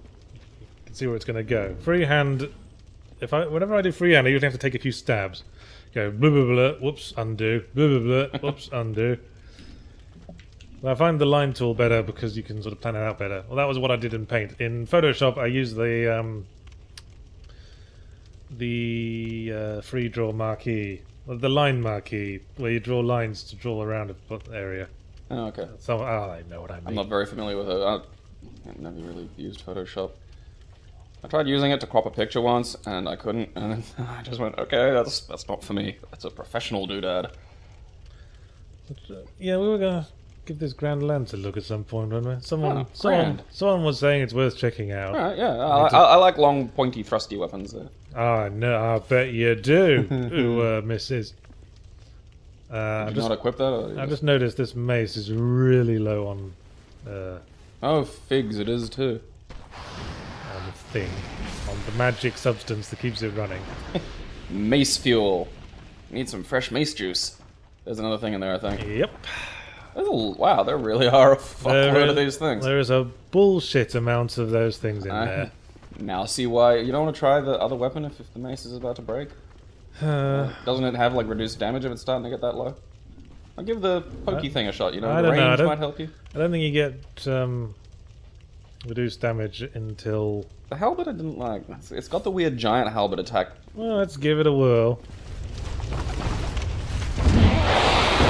You can see where it's going to go. Freehand whenever I do freehand, I usually have to take a few stabs. Go blah blah blah, whoops, undo, blah blah blah, whoops, undo. Well, I find the line tool better because you can sort of plan it out better. Well, that was what I did in Paint. In Photoshop, I used the free draw marquee, the line marquee, where you draw lines to draw around an area. Oh, okay. So, I know what I mean. I'm not very familiar with it. I've never really used Photoshop. I tried using it to crop a picture once, and I couldn't, and then I just went, okay, that's not for me. That's a professional doodad. Yeah, we were gonna give this Grand Lance a look at some point, weren't we? Someone was saying it's worth checking out. Alright, yeah, I like long, pointy, thrusty weapons there. Ah, no, I bet you do. Ooh, misses. Did you not equip that? Or I just noticed this mace is really low on... oh, figs, it is too. On the thing. On the magic substance that keeps it running. Mace fuel. Need some fresh mace juice. There's another thing in there, I think. Yep. Wow, there really are a fuckload of these things. There is a bullshit amount of those things in there. Now see why you don't want to try the other weapon if the mace is about to break? Doesn't it have like reduced damage if it's starting to get that low? I'll give the pokey thing a shot, you know, the range might help you. I don't think you get reduced damage until... The halberd I didn't like. It's got the weird giant halberd attack. Well, let's give it a whirl.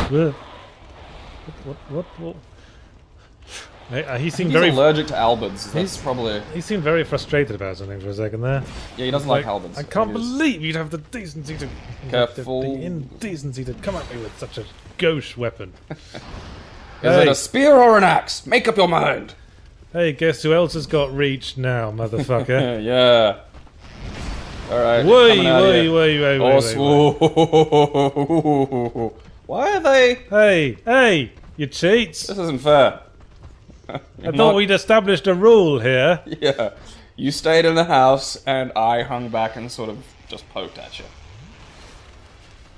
What? He seemed He's allergic to halberds. That's probably... He seemed very frustrated about something for a second there. Yeah, he doesn't like halberds. I can't believe you'd have the decency to... Careful. The indecency to come at me with such a gauche weapon. Is it a spear or an axe? Make up your mind! Hey, guess who else has got reach now, motherfucker? Yeah. Alright, wait. Why are they... Hey, you cheats! This isn't fair. I thought we'd established a rule here. Yeah. You stayed in the house, and I hung back and sort of just poked at you.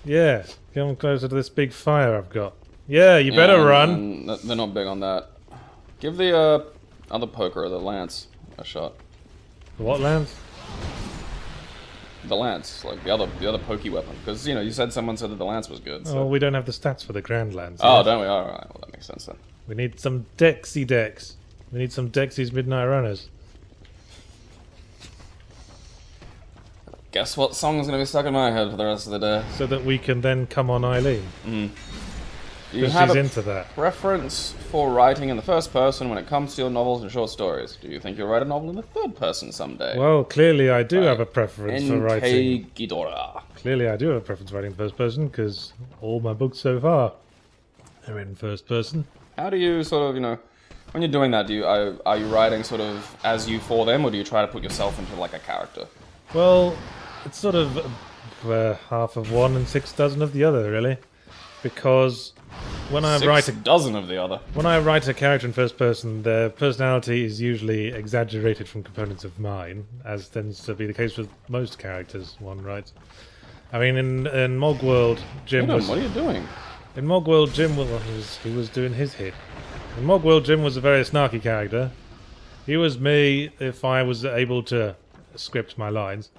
Yeah, come closer to this big fire I've got. Yeah, you better run. They're not big on that. Give the other poker, the lance, a shot. The what lance? The lance, like the other pokey weapon. Because, you know, someone said that the lance was good. So. Oh, we don't have the stats for the Grand Lance. Oh, don't we? Alright, well that makes sense then. We need some Dexy decks. We need some Dexy's Midnight Runners. Guess what song's gonna be stuck in my head for the rest of the day? So that we can then come on Eileen. You have she's into that. Preference for writing in the first person when it comes to your novels and short stories. Do you think you'll write a novel in the third person someday? Well, clearly I do have a preference for writing. Ghidorah. Clearly I do have a preference for writing in first person, because all my books so far are in first person. How do you sort of, you know, when you're doing that, are you writing sort of as you for them, or do you try to put yourself into like a character? Well, it's sort of half of one and 6 dozen of the other, really, because when I write a dozen of the other. When I write a character in first person, their personality is usually exaggerated from components of mine, as tends to be the case with most characters one writes. I mean, in Mogworld, Jim was... What are you doing? In Mogworld, Jim he was doing his hit. In Mogworld, Jim was a very snarky character. He was me if I was able to script my lines.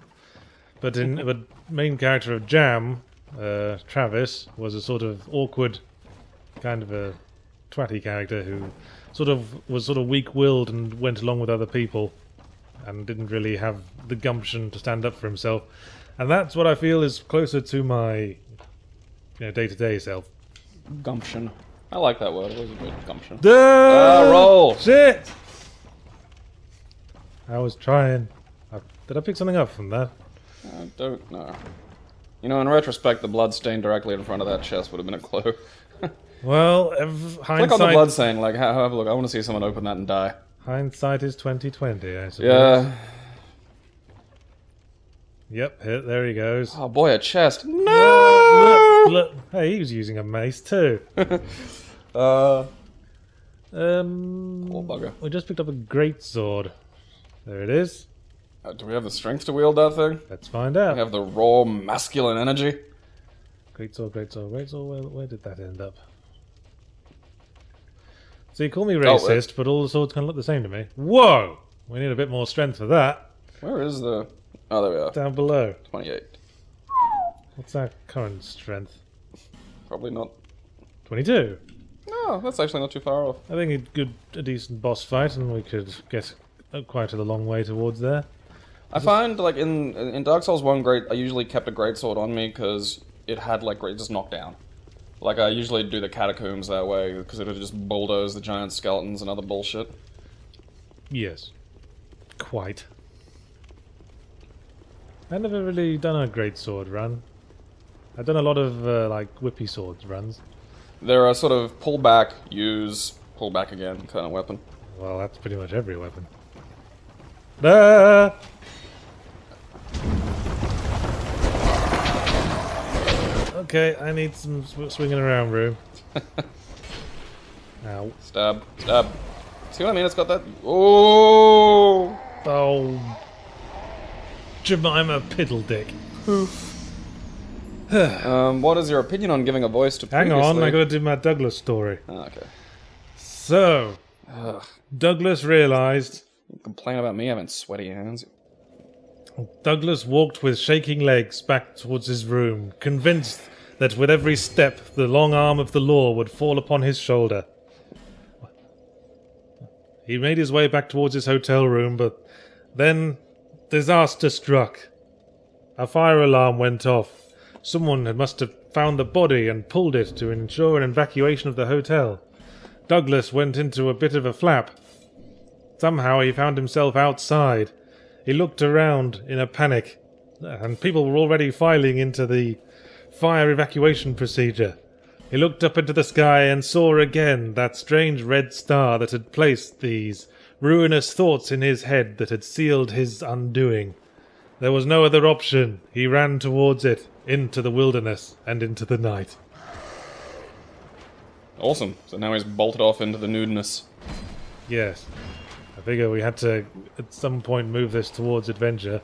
But the main character of Jam, Travis, was a sort of awkward, kind of a twatty character who was weak-willed and went along with other people and didn't really have the gumption to stand up for himself. And that's what I feel is closer to my day-to-day self. Gumption. I like that word. It was a good gumption. Roll! Shit! I was trying. Did I pick something up from that? I don't know. You know, in retrospect, the blood stain directly in front of that chest would have been a clue. Well, hindsight... Click on the blood stain, like, have a look. I want to see someone open that and die. Hindsight is 20/20, I suppose. Yeah. Yep, there he goes. Oh boy, a chest. No! Look. Hey, he was using a mace too. Poor bugger. We just picked up a great sword. There it is. Do we have the strength to wield that thing? Let's find out. We have the raw masculine energy. Great sword. Where did that end up? So you call me racist, but all the swords kind of look the same to me. Whoa! We need a bit more strength for that. Where is the... Oh, there we are. Down below. 28. What's our current strength? Probably not. 22. No, that's actually not too far off. I think a decent boss fight, and we could get quite a long way towards there. I find, like, in Dark Souls 1, I usually kept a greatsword on me because it had, like, just knockdown. Like, I usually do the catacombs that way because it would just bulldoze the giant skeletons and other bullshit. Yes. Quite. I've never really done a greatsword run. I've done a lot of, like, whippy swords runs. They're a sort of pull back, use, pull back again kind of weapon. Well, that's pretty much every weapon. Ah! Okay, I need some swinging around room. Ow. Stab, stab. See what I mean? It's got that... Oh! Oh. Jemima Piddledick. What is your opinion on giving a voice to Hang previously... on, I gotta do my Douglas story. Oh, okay. So, Ugh. Douglas realised... You complain about me having sweaty hands. Douglas walked with shaking legs back towards his room, convinced that with every step the long arm of the law would fall upon his shoulder. He made his way back towards his hotel room, but then disaster struck. A fire alarm went off. Someone must have found the body and pulled it to ensure an evacuation of the hotel. Douglas went into a bit of a flap. Somehow he found himself outside. He looked around in a panic, and people were already filing into the fire evacuation procedure. He looked up into the sky and saw again that strange red star that had placed these ruinous thoughts in his head that had sealed his undoing. There was no other option. He ran towards it, into the wilderness and into the night. Awesome. So now he's bolted off into the nudeness. Yes. I figure we had to, at some point, move this towards adventure.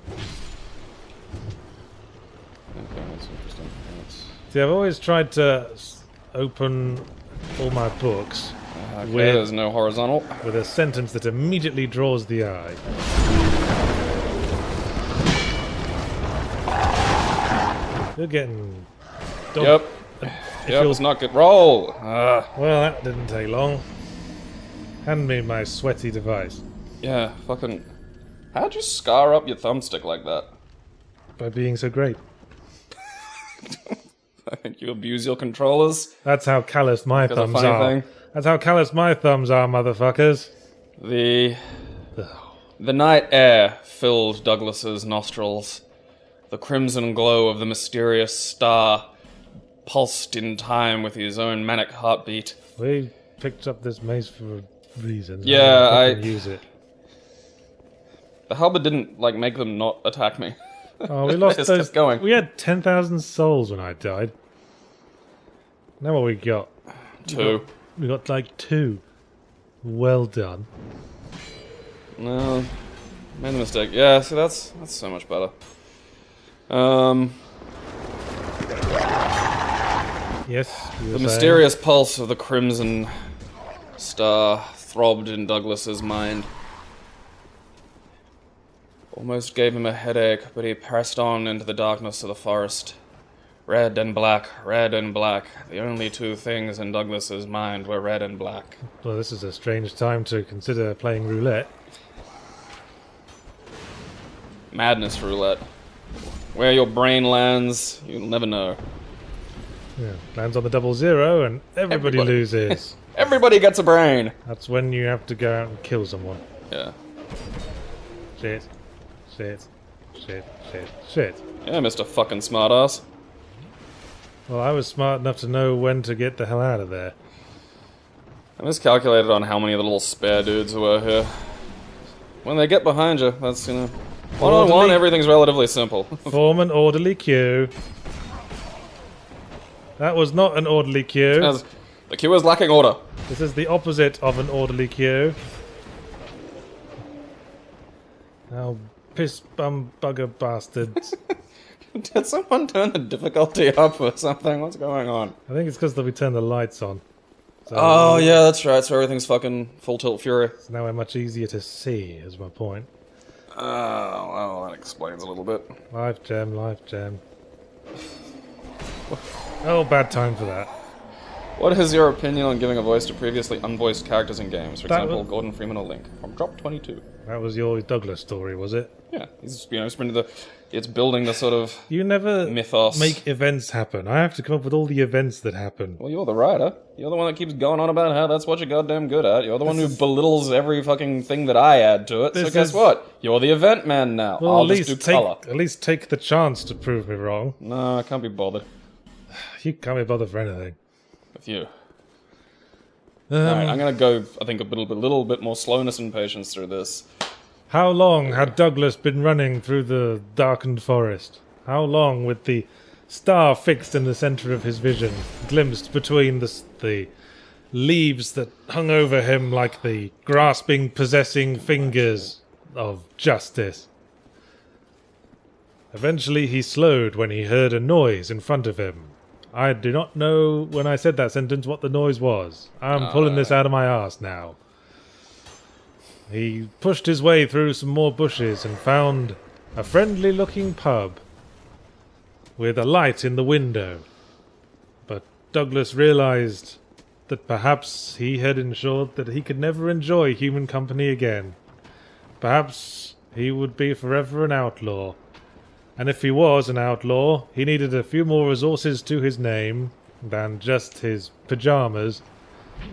Okay, that's interesting. See, I've always tried to open all my books Okay, with, there's no horizontal. with a sentence that immediately draws the eye. You're getting... Yep. Yep, it's not good. Roll! Well, that didn't take long. Hand me my sweaty device. Yeah, fucking... How'd you scar up your thumbstick like that? By being so great. I think you abuse your controllers. That's how callous my That's a thumbs funny are. thing. That's how callous my thumbs are, motherfuckers. The night air filled Douglas's nostrils. The crimson glow of the mysterious star pulsed in time with his own manic heartbeat. We picked up this maze for a reason. Yeah, I use it. The halberd didn't like make them not attack me. Oh, we lost Just those. kept going. We had 10,000 souls when I died. Now what we got? 2. We got like 2. Well done. No, made a mistake. Yeah, see that's so much better. Yes. The mysterious pulse of the crimson star throbbed in Douglas's mind. Almost gave him a headache, but he pressed on into the darkness of the forest. Red and black, red and black. The only two things in Douglas's mind were red and black. Well, this is a strange time to consider playing roulette. Madness roulette. Where your brain lands, you'll never know. Yeah, lands on the 00 and everybody loses. Everybody gets a brain! That's when you have to go out and kill someone. Yeah. Shit. Shit. Shit. Shit. Shit. Yeah, Mr. fucking smartass. Well, I was smart enough to know when to get the hell out of there. I miscalculated on how many of the little spare dudes were here. When they get behind you, that's, you know... One-on-one, Orderly. everything's relatively simple. Form an orderly queue. That was not an orderly queue. As the queue is lacking order. This is the opposite of an orderly queue. Oh, piss bum bugger bastards. Did someone turn the difficulty up or something? What's going on? I think it's because we turned the lights on. So Oh, yeah, that's right. So everything's fucking full tilt fury. now we're much easier to see, is my point. Well, that explains a little bit. Life gem, life gem. Oh, bad time for that. What is your opinion on giving a voice to previously unvoiced characters in games? For That example, was- Gordon Freeman or Link from Drop 22. That was your Douglas story, was it? Yeah, he's it's building the sort of You never mythos. make events happen. I have to come up with all the events that happen. Well, you're the writer. You're the one that keeps going on about how that's what you're goddamn good at. You're the one who belittles every fucking thing that I add to it. So This guess is- what? You're the event man now. Well, I'll just do colour. at least take the chance to prove me wrong. No, I can't be bothered You can't be bothered for anything. with you. Alright, I'm gonna go, I think, a little bit more slowness and patience through this. How long had Douglas been running through the darkened forest? How long, with the star fixed in the centre of his vision, glimpsed between the leaves that hung over him like the grasping, possessing fingers of justice? Eventually he slowed when he heard a noise in front of him. I do not know when I said that sentence what the noise was. I'm pulling this out of my arse now. He pushed his way through some more bushes and found a friendly-looking pub with a light in the window. But Douglas realized that perhaps he had ensured that he could never enjoy human company again. Perhaps he would be forever an outlaw. And if he was an outlaw, he needed a few more resources to his name than just his pajamas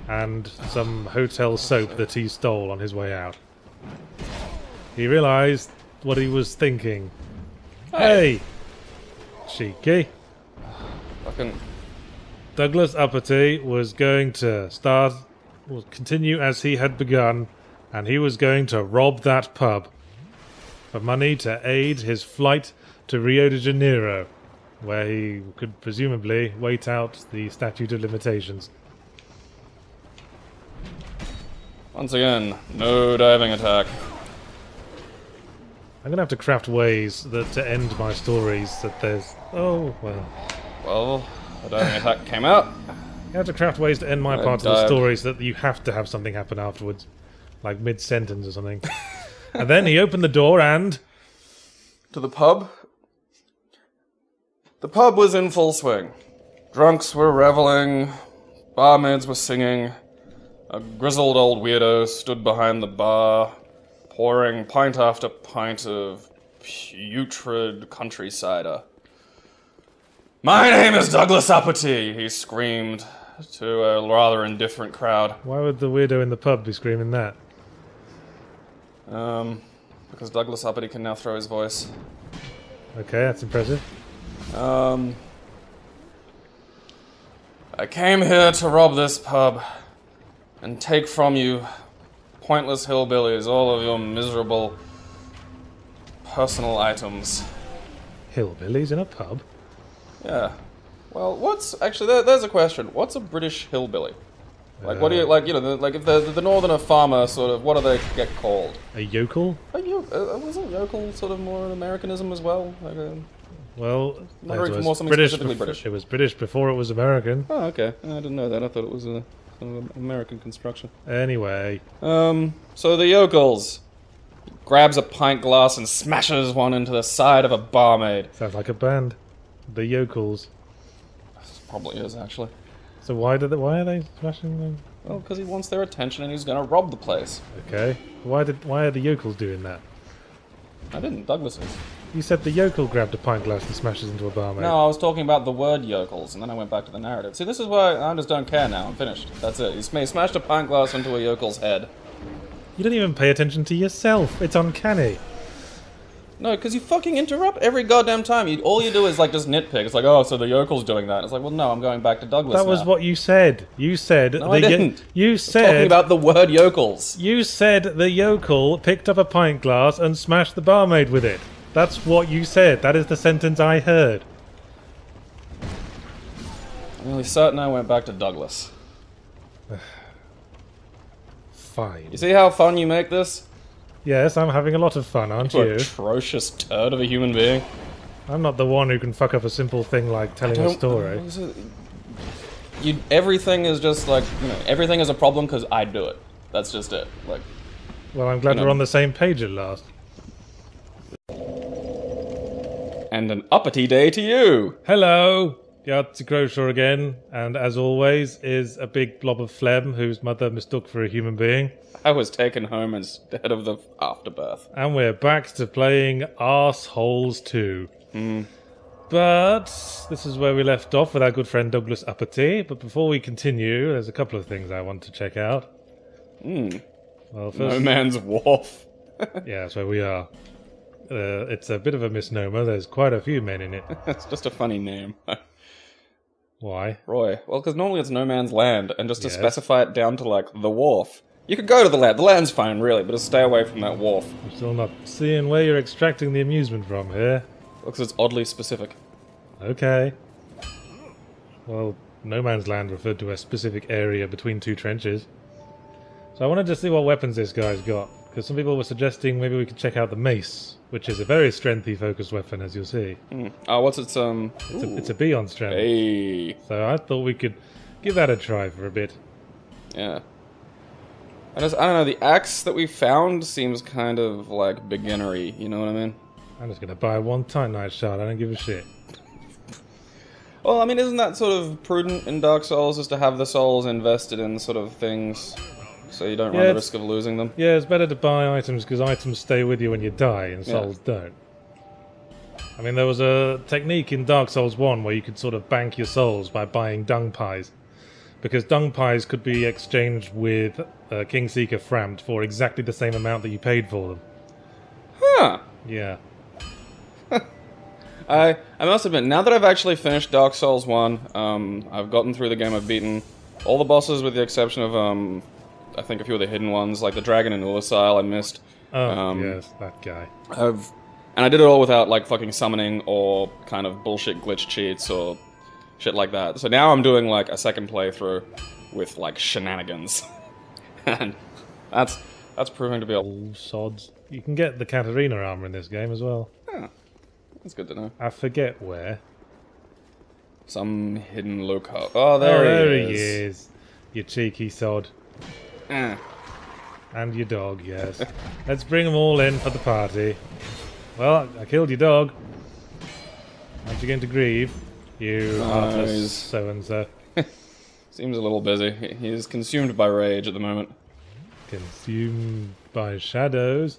and some hotel soap that he stole on his way out. He realized what he was thinking. Hey! Cheeky. Fucking... Douglas Uppity was going to continue as he had begun, and he was going to rob that pub for money to aid his flight to Rio de Janeiro, where he could presumably wait out the statute of limitations. Once again, no diving attack. I'm gonna have to craft ways to end my stories that there's... Oh, well. Well, the diving attack came out. You have to craft ways to end my I parts of the dived. stories that you have to have something happen afterwards. Like mid-sentence or something. And then he opened the door and... To the pub. The pub was in full swing. Drunks were reveling, barmaids were singing, a grizzled old weirdo stood behind the bar, pouring pint after pint of putrid country cider. "My name is Douglas Uppity," he screamed to a rather indifferent crowd. Why would the weirdo in the pub be screaming that? Because Douglas Uppity can now throw his voice. Okay, that's impressive. I came here to rob this pub and take from you, pointless hillbillies, all of your miserable personal items. Hillbillies in a pub? Yeah. Well, there's a question. What's a British hillbilly? Like, what do you, like, like if the northerner farmer, sort of, what do they get called? A yokel? Wasn't yokel sort of more an Americanism as well? Like, Well, wondering it for was more something British specifically bef- British. It was British before it was American. Oh, okay. I didn't know that. I thought it was a American construction. Anyway, So the yokels grabs a pint glass and smashes one into the side of a barmaid. sounds like a band. The Yokels. Probably is, actually. So why are they smashing them? Well, because he wants their attention and he's going to rob the place. Okay. Why are the Yokels doing that? I didn't. Douglas is. You said the yokel grabbed a pint glass and smashes into a barmaid. No, I was talking about the word yokels, and then I went back to the narrative. See, this is why I just don't care now. I'm finished. That's it. He smashed a pint glass into a yokel's head. You don't even pay attention to yourself. It's uncanny. No, because you fucking interrupt every goddamn time. All you do is, like, just nitpick. It's like, oh, so the yokel's doing that. It's like, well, no, I'm going back to Douglas That was now. what you said. You said No, I didn't. You Talking said about the word yokels. you said the yokel picked up a pint glass and smashed the barmaid with it. That's what you said. That is the sentence I heard. I'm really certain I went back to Douglas. Fine. You see how fun you make this? Yes, I'm having a lot of fun, aren't You you? atrocious turd of a human being. I'm not the one who can fuck up a simple thing like telling a story. Everything is just like, everything is a problem because I do it. That's just it. Like, Well, I'm glad you know. we're on the same page at last. And an uppity day to you! Hello! Yahtzee Crowshaw again, and as always is a big blob of phlegm whose mother mistook for a human being. I was taken home instead of the afterbirth. And we're back to playing Arseholes 2. But this is where we left off with our good friend Douglas Uppity. But before we continue, there's a couple of things I want to check out. Well, first, No Man's Wharf. yeah, that's where we are. It's a bit of a misnomer. There's quite a few men in it. It's just a funny name. Why? Roy. Well, because normally it's no man's land, and just to Yes. specify it down to, like, the wharf. You could go to the land. The land's fine, really, but just stay away from that wharf. I'm still not seeing where you're extracting the amusement from here. Because it's oddly specific. Okay. Well, no man's land referred to a specific area between two trenches. So I wanted to see what weapons this guy's got, because some people were suggesting maybe we could check out the mace, which is a very strengthy focused weapon, as you'll see. Oh, what's its, It's a B on strength. Hey. So I thought we could give that a try for a bit. Yeah. I don't know, the axe that we found seems kind of, like, beginnery, you know what I mean? I'm just going to buy one Titanite shard, I don't give a shit. Well, I mean, isn't that sort of prudent in Dark Souls, is to have the souls invested in sort of things, so you don't run the risk of losing them? Yeah, it's better to buy items, because items stay with you when you die, and souls don't. I mean, there was a technique in Dark Souls 1 where you could sort of bank your souls by buying dung pies. Because dung pies could be exchanged with King Seeker Frammed for exactly the same amount that you paid for them. Huh. Yeah. I must admit, now that I've actually finished Dark Souls 1, I've gotten through the game, I've beaten all the bosses with the exception of, I think a few of the hidden ones, like the dragon in Ulasile I missed. Oh, yes, that guy. And I did it all without, like, fucking summoning or kind of bullshit glitch cheats or shit like that. So now I'm doing, like, a second playthrough with, like, shenanigans. And that's proving to be a... All sods. You can get the Katarina armor in this game as well. Yeah, that's good to know. I forget where. Some hidden lookout. Oh, there he is. You cheeky sod. Eh. And your dog, yes. Let's bring them all in for the party. Well, I killed your dog. Aren't you going to grieve? You heartless so-and-so. Seems a little busy. He's consumed by rage at the moment. Consumed by shadows.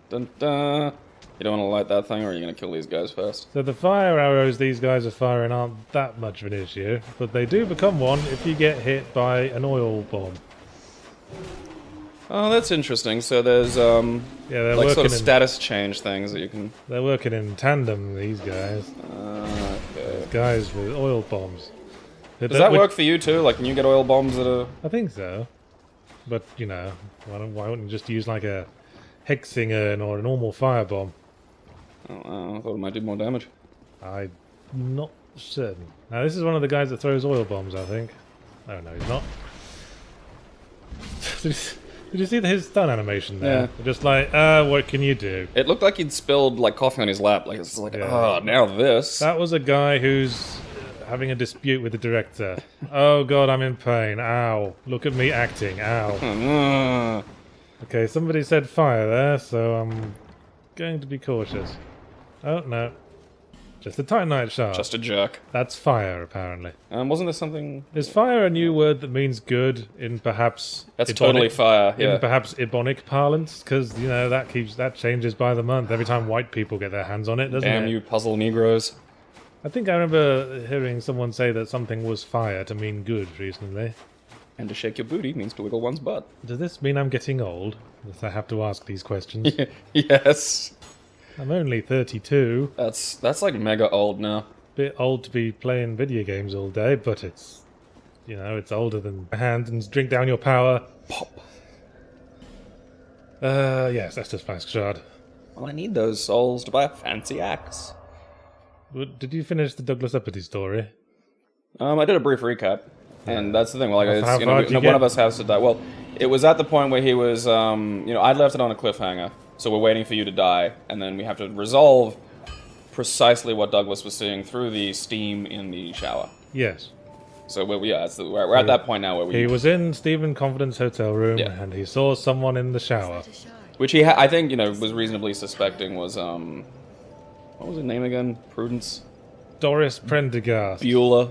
Dun dun. You don't want to light that thing, or are you going to kill these guys first? So the fire arrows these guys are firing aren't that much of an issue, but they do become one if you get hit by an oil bomb. Oh, that's interesting. So there's, yeah, they're like, sort working of status change things that you can... They're working in tandem, these guys. Okay. Guys with oil bombs. Does that work for you, too? Like, can you get oil bombs that are... I think so. But, you know, why wouldn't you just use, like, a hexing urn or a normal firebomb? Oh, I thought it might do more damage. I'm not certain. Now, this is one of the guys that throws oil bombs, I think. Oh, no, he's not. Did you see his stun animation there? Yeah. Just like, what can you do? It looked like he'd spilled, like, coffee on his lap. Like, it's like, oh, now this. That was a guy who's having a dispute with the director. Oh god, I'm in pain. Ow. Look at me acting. Ow. Okay, somebody said fire there, so I'm going to be cautious. Oh, no. Just a Titanite shard. Just a jerk. That's fire, apparently. Wasn't there something... Is fire a new word that means good in perhaps... That's totally fire, yeah. In perhaps Ebonic parlance? Because, you know, that changes by the month every time white people get their hands on it, doesn't it? Damn you puzzle Negroes. I think I remember hearing someone say that something was fire to mean good recently. And to shake your booty means to wiggle one's butt. Does this mean I'm getting old? That I have to ask these questions? Yes. I'm only 32. That's like mega old now. Bit old to be playing video games all day, but it's... You know, it's older than a hand and drink down your power. Pop. Yes, that's just flask shard. Well, I need those souls to buy a fancy axe. Did you finish the Douglas Uppity story? I did a brief recap. And that's the thing, like, it's, How you far know, did you one of get? us has to die. Well, it was at the point where he was, you know, I'd left it on a cliffhanger, so we're waiting for you to die, and then we have to resolve precisely what Douglas was seeing through the steam in the shower. Yes. So we're at that point now where He was in Stephen Confidence's hotel room, Yeah. and he saw someone in the shower. which I think, you know, was reasonably suspecting was What was her name again? Prudence? Doris Prendergast. Beulah.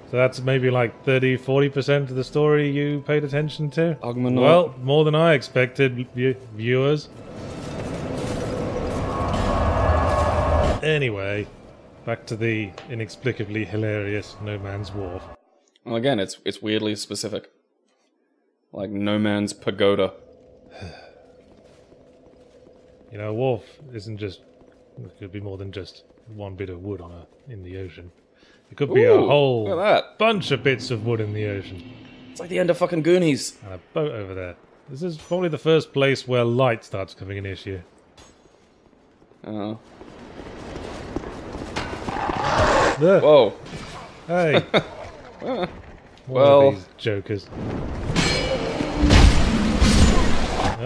So that's maybe like 30-40% of the story you paid attention to? Ogmanot. Well, more than I expected, viewers. Anyway, back to the inexplicably hilarious No Mans Wharf. Well, again, it's weirdly specific. Like No Man's Pagoda. You know, a wharf isn't just... It could be more than just one bit of wood in the ocean. It could be a Ooh, whole look at that. bunch of bits of wood in the ocean. It's like the end of fucking Goonies. And a boat over there. This is probably the first place where light starts coming an issue. Oh. There. Whoa. Hey. Well. One of these jokers.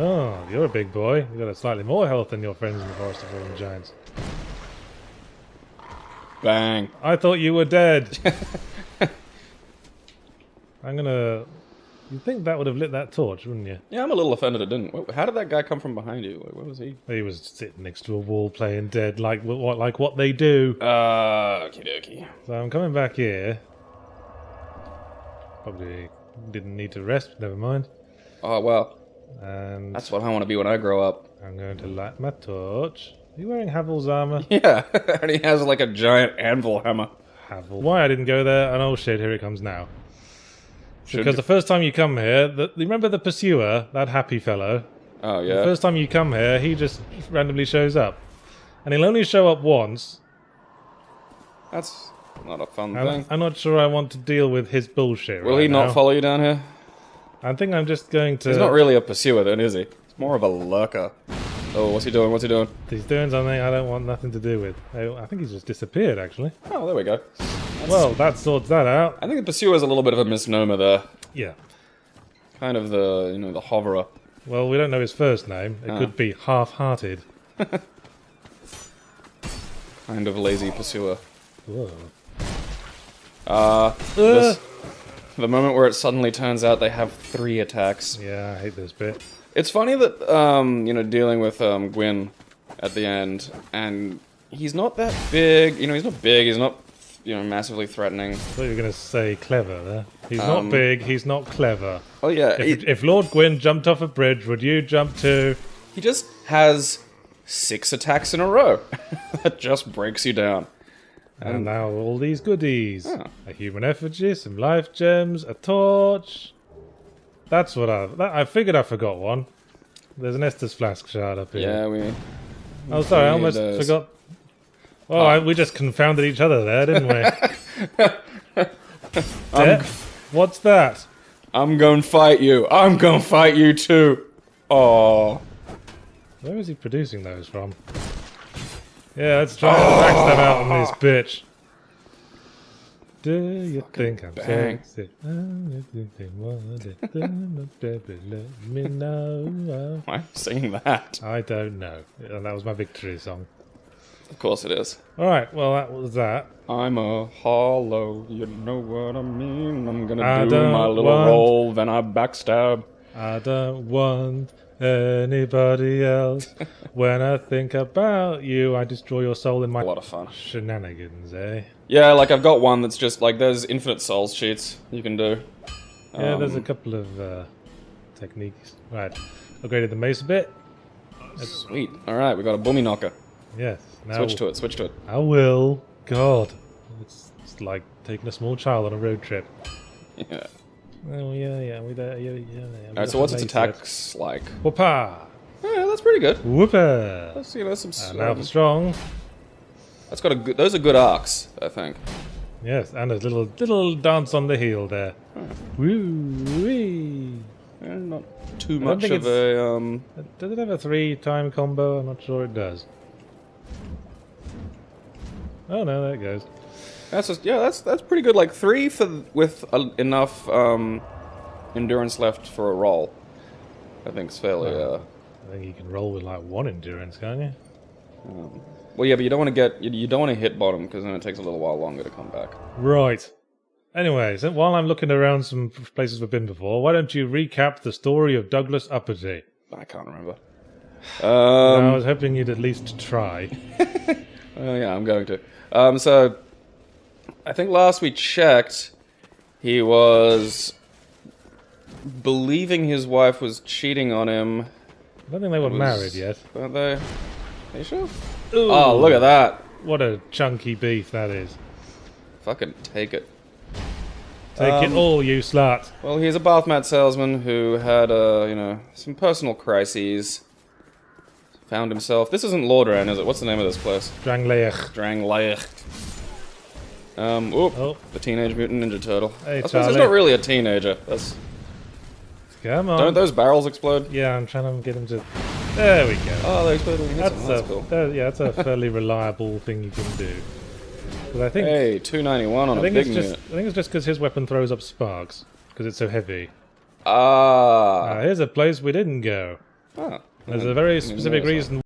Oh, you're a big boy. You've got a slightly more health than your friends in the Forest of Fallen Giants. Bang. I thought you were dead. I'm gonna... You'd think that would have lit that torch, wouldn't you? Yeah, I'm a little offended it didn't. How did that guy come from behind you? Where was he? He was sitting next to a wall playing dead, like what they do. Okie dokie. So I'm coming back here. Probably didn't need to rest, but never mind. Oh, well. And That's what I want to be when I grow up. I'm going to light my torch. Are you wearing Havel's armor? Yeah, and he has like a giant anvil hammer. Havel. Why I didn't go there? And oh shit, here it comes now. Should Because you- the first time you come here, remember the pursuer, that happy fellow? Oh, The yeah. first time you come here, he just randomly shows up. And he'll only show up once. That's not a fun And thing. I'm not sure I want to deal with his bullshit Will right he not now. follow you down here? I think I'm just going to... He's not really a pursuer then, is he? He's more of a lurker. Oh, what's he doing? What's he doing? He's doing something I don't want nothing to do with. I think he's just disappeared, actually. Oh, there we go. Well, that sorts that out. I think the pursuer is a little bit of a misnomer there. Yeah. Kind of the, the hoverer. Well, we don't know his first name. It Ah. could be Half-Hearted. Kind of lazy pursuer. Whoa. This, the moment where it suddenly turns out they have 3 attacks. Yeah, I hate this bit. It's funny that, dealing with Gwyn at the end, and he's not that big. He's not big, he's not, massively threatening. I thought you were going to say clever there. He's not big, he's not clever. Oh, yeah. If Lord Gwyn jumped off a bridge, would you jump too? He just has 6 attacks in a row. That just breaks you down. And now all these goodies. Oh. A human effigy, some life gems, a torch. That's what I figured I forgot one. There's an Estus flask shard up here. Yeah, we... Oh, sorry, I need almost those. forgot. Oh, we just confounded each other there, didn't we? What's that? I'm gonna fight you. I'm gonna fight you too. Oh. Where is he producing those from? Yeah, let's try and backstab out on this bitch. Do you think I'm bang. sexy? Let me know. Why am I singing that? I don't know. And that was my victory song. Of course it is. Alright, well that was that. I'm a hollow, you know what I mean. I'm I gonna do don't my little want- roll, then I backstab. I don't want anybody else. When I think about you, I destroy your soul in my A lot of fun. shenanigans, eh? Yeah, like I've got one that's just like there's infinite souls cheats you can do. Yeah, there's a couple of techniques. Right, upgraded the mace a bit. Sweet. Alright, we got a boomy knocker. Yes. Now Switch to it, switch to it. I will. God, it's like taking a small child on a road trip. Yeah. Oh yeah. We don't. Yeah. Alright, so what's its attacks like? Whoopah! Yeah, that's pretty good. Whoopah! That's some. And now for strong. That's got a good. Those are good arcs, I think. Yes, and a little dance on the heel there. Woo wee. Yeah, not too I don't much think of a Does it have a 3-time combo? I'm not sure it does. Oh no, there it goes. That's just, yeah, that's pretty good. Like 3 with enough endurance left for a roll. I think it's fairly. I think you can roll with like 1 endurance, can't you? Well, yeah, but you don't want to get you don't want to hit bottom because then it takes a little while longer to come back. Right. Anyway, so while I'm looking around some places we've been before, why don't you recap the story of Douglas Uppity? I can't remember. I was hoping you'd at least try. Yeah, I'm going to. So, I think last we checked, he was believing his wife was cheating on him. I don't think they were married yet. Weren't they? Are you sure? Ooh, Oh, look at that. What a chunky beef that is. Fucking take it. Take it all, you slut. Well, he's a bath mat salesman who had, some personal crises. Found himself... This isn't Lordran, is it? What's the name of this place? Drangleich. Drangleich. The Teenage Mutant Ninja Turtle. Hey, I suppose Charlie. he's not really a teenager. That's... Come on. Don't those barrels explode? Yeah, I'm trying to get him to... There we go. Oh, they explode when you hit them. That's cool. That's a fairly reliable thing you can do. But I think... Hey, 291 on a big unit. I think it's just because his weapon throws up sparks. Because it's so heavy. Ah. Here's a place we didn't go. Oh. There's a very specific reason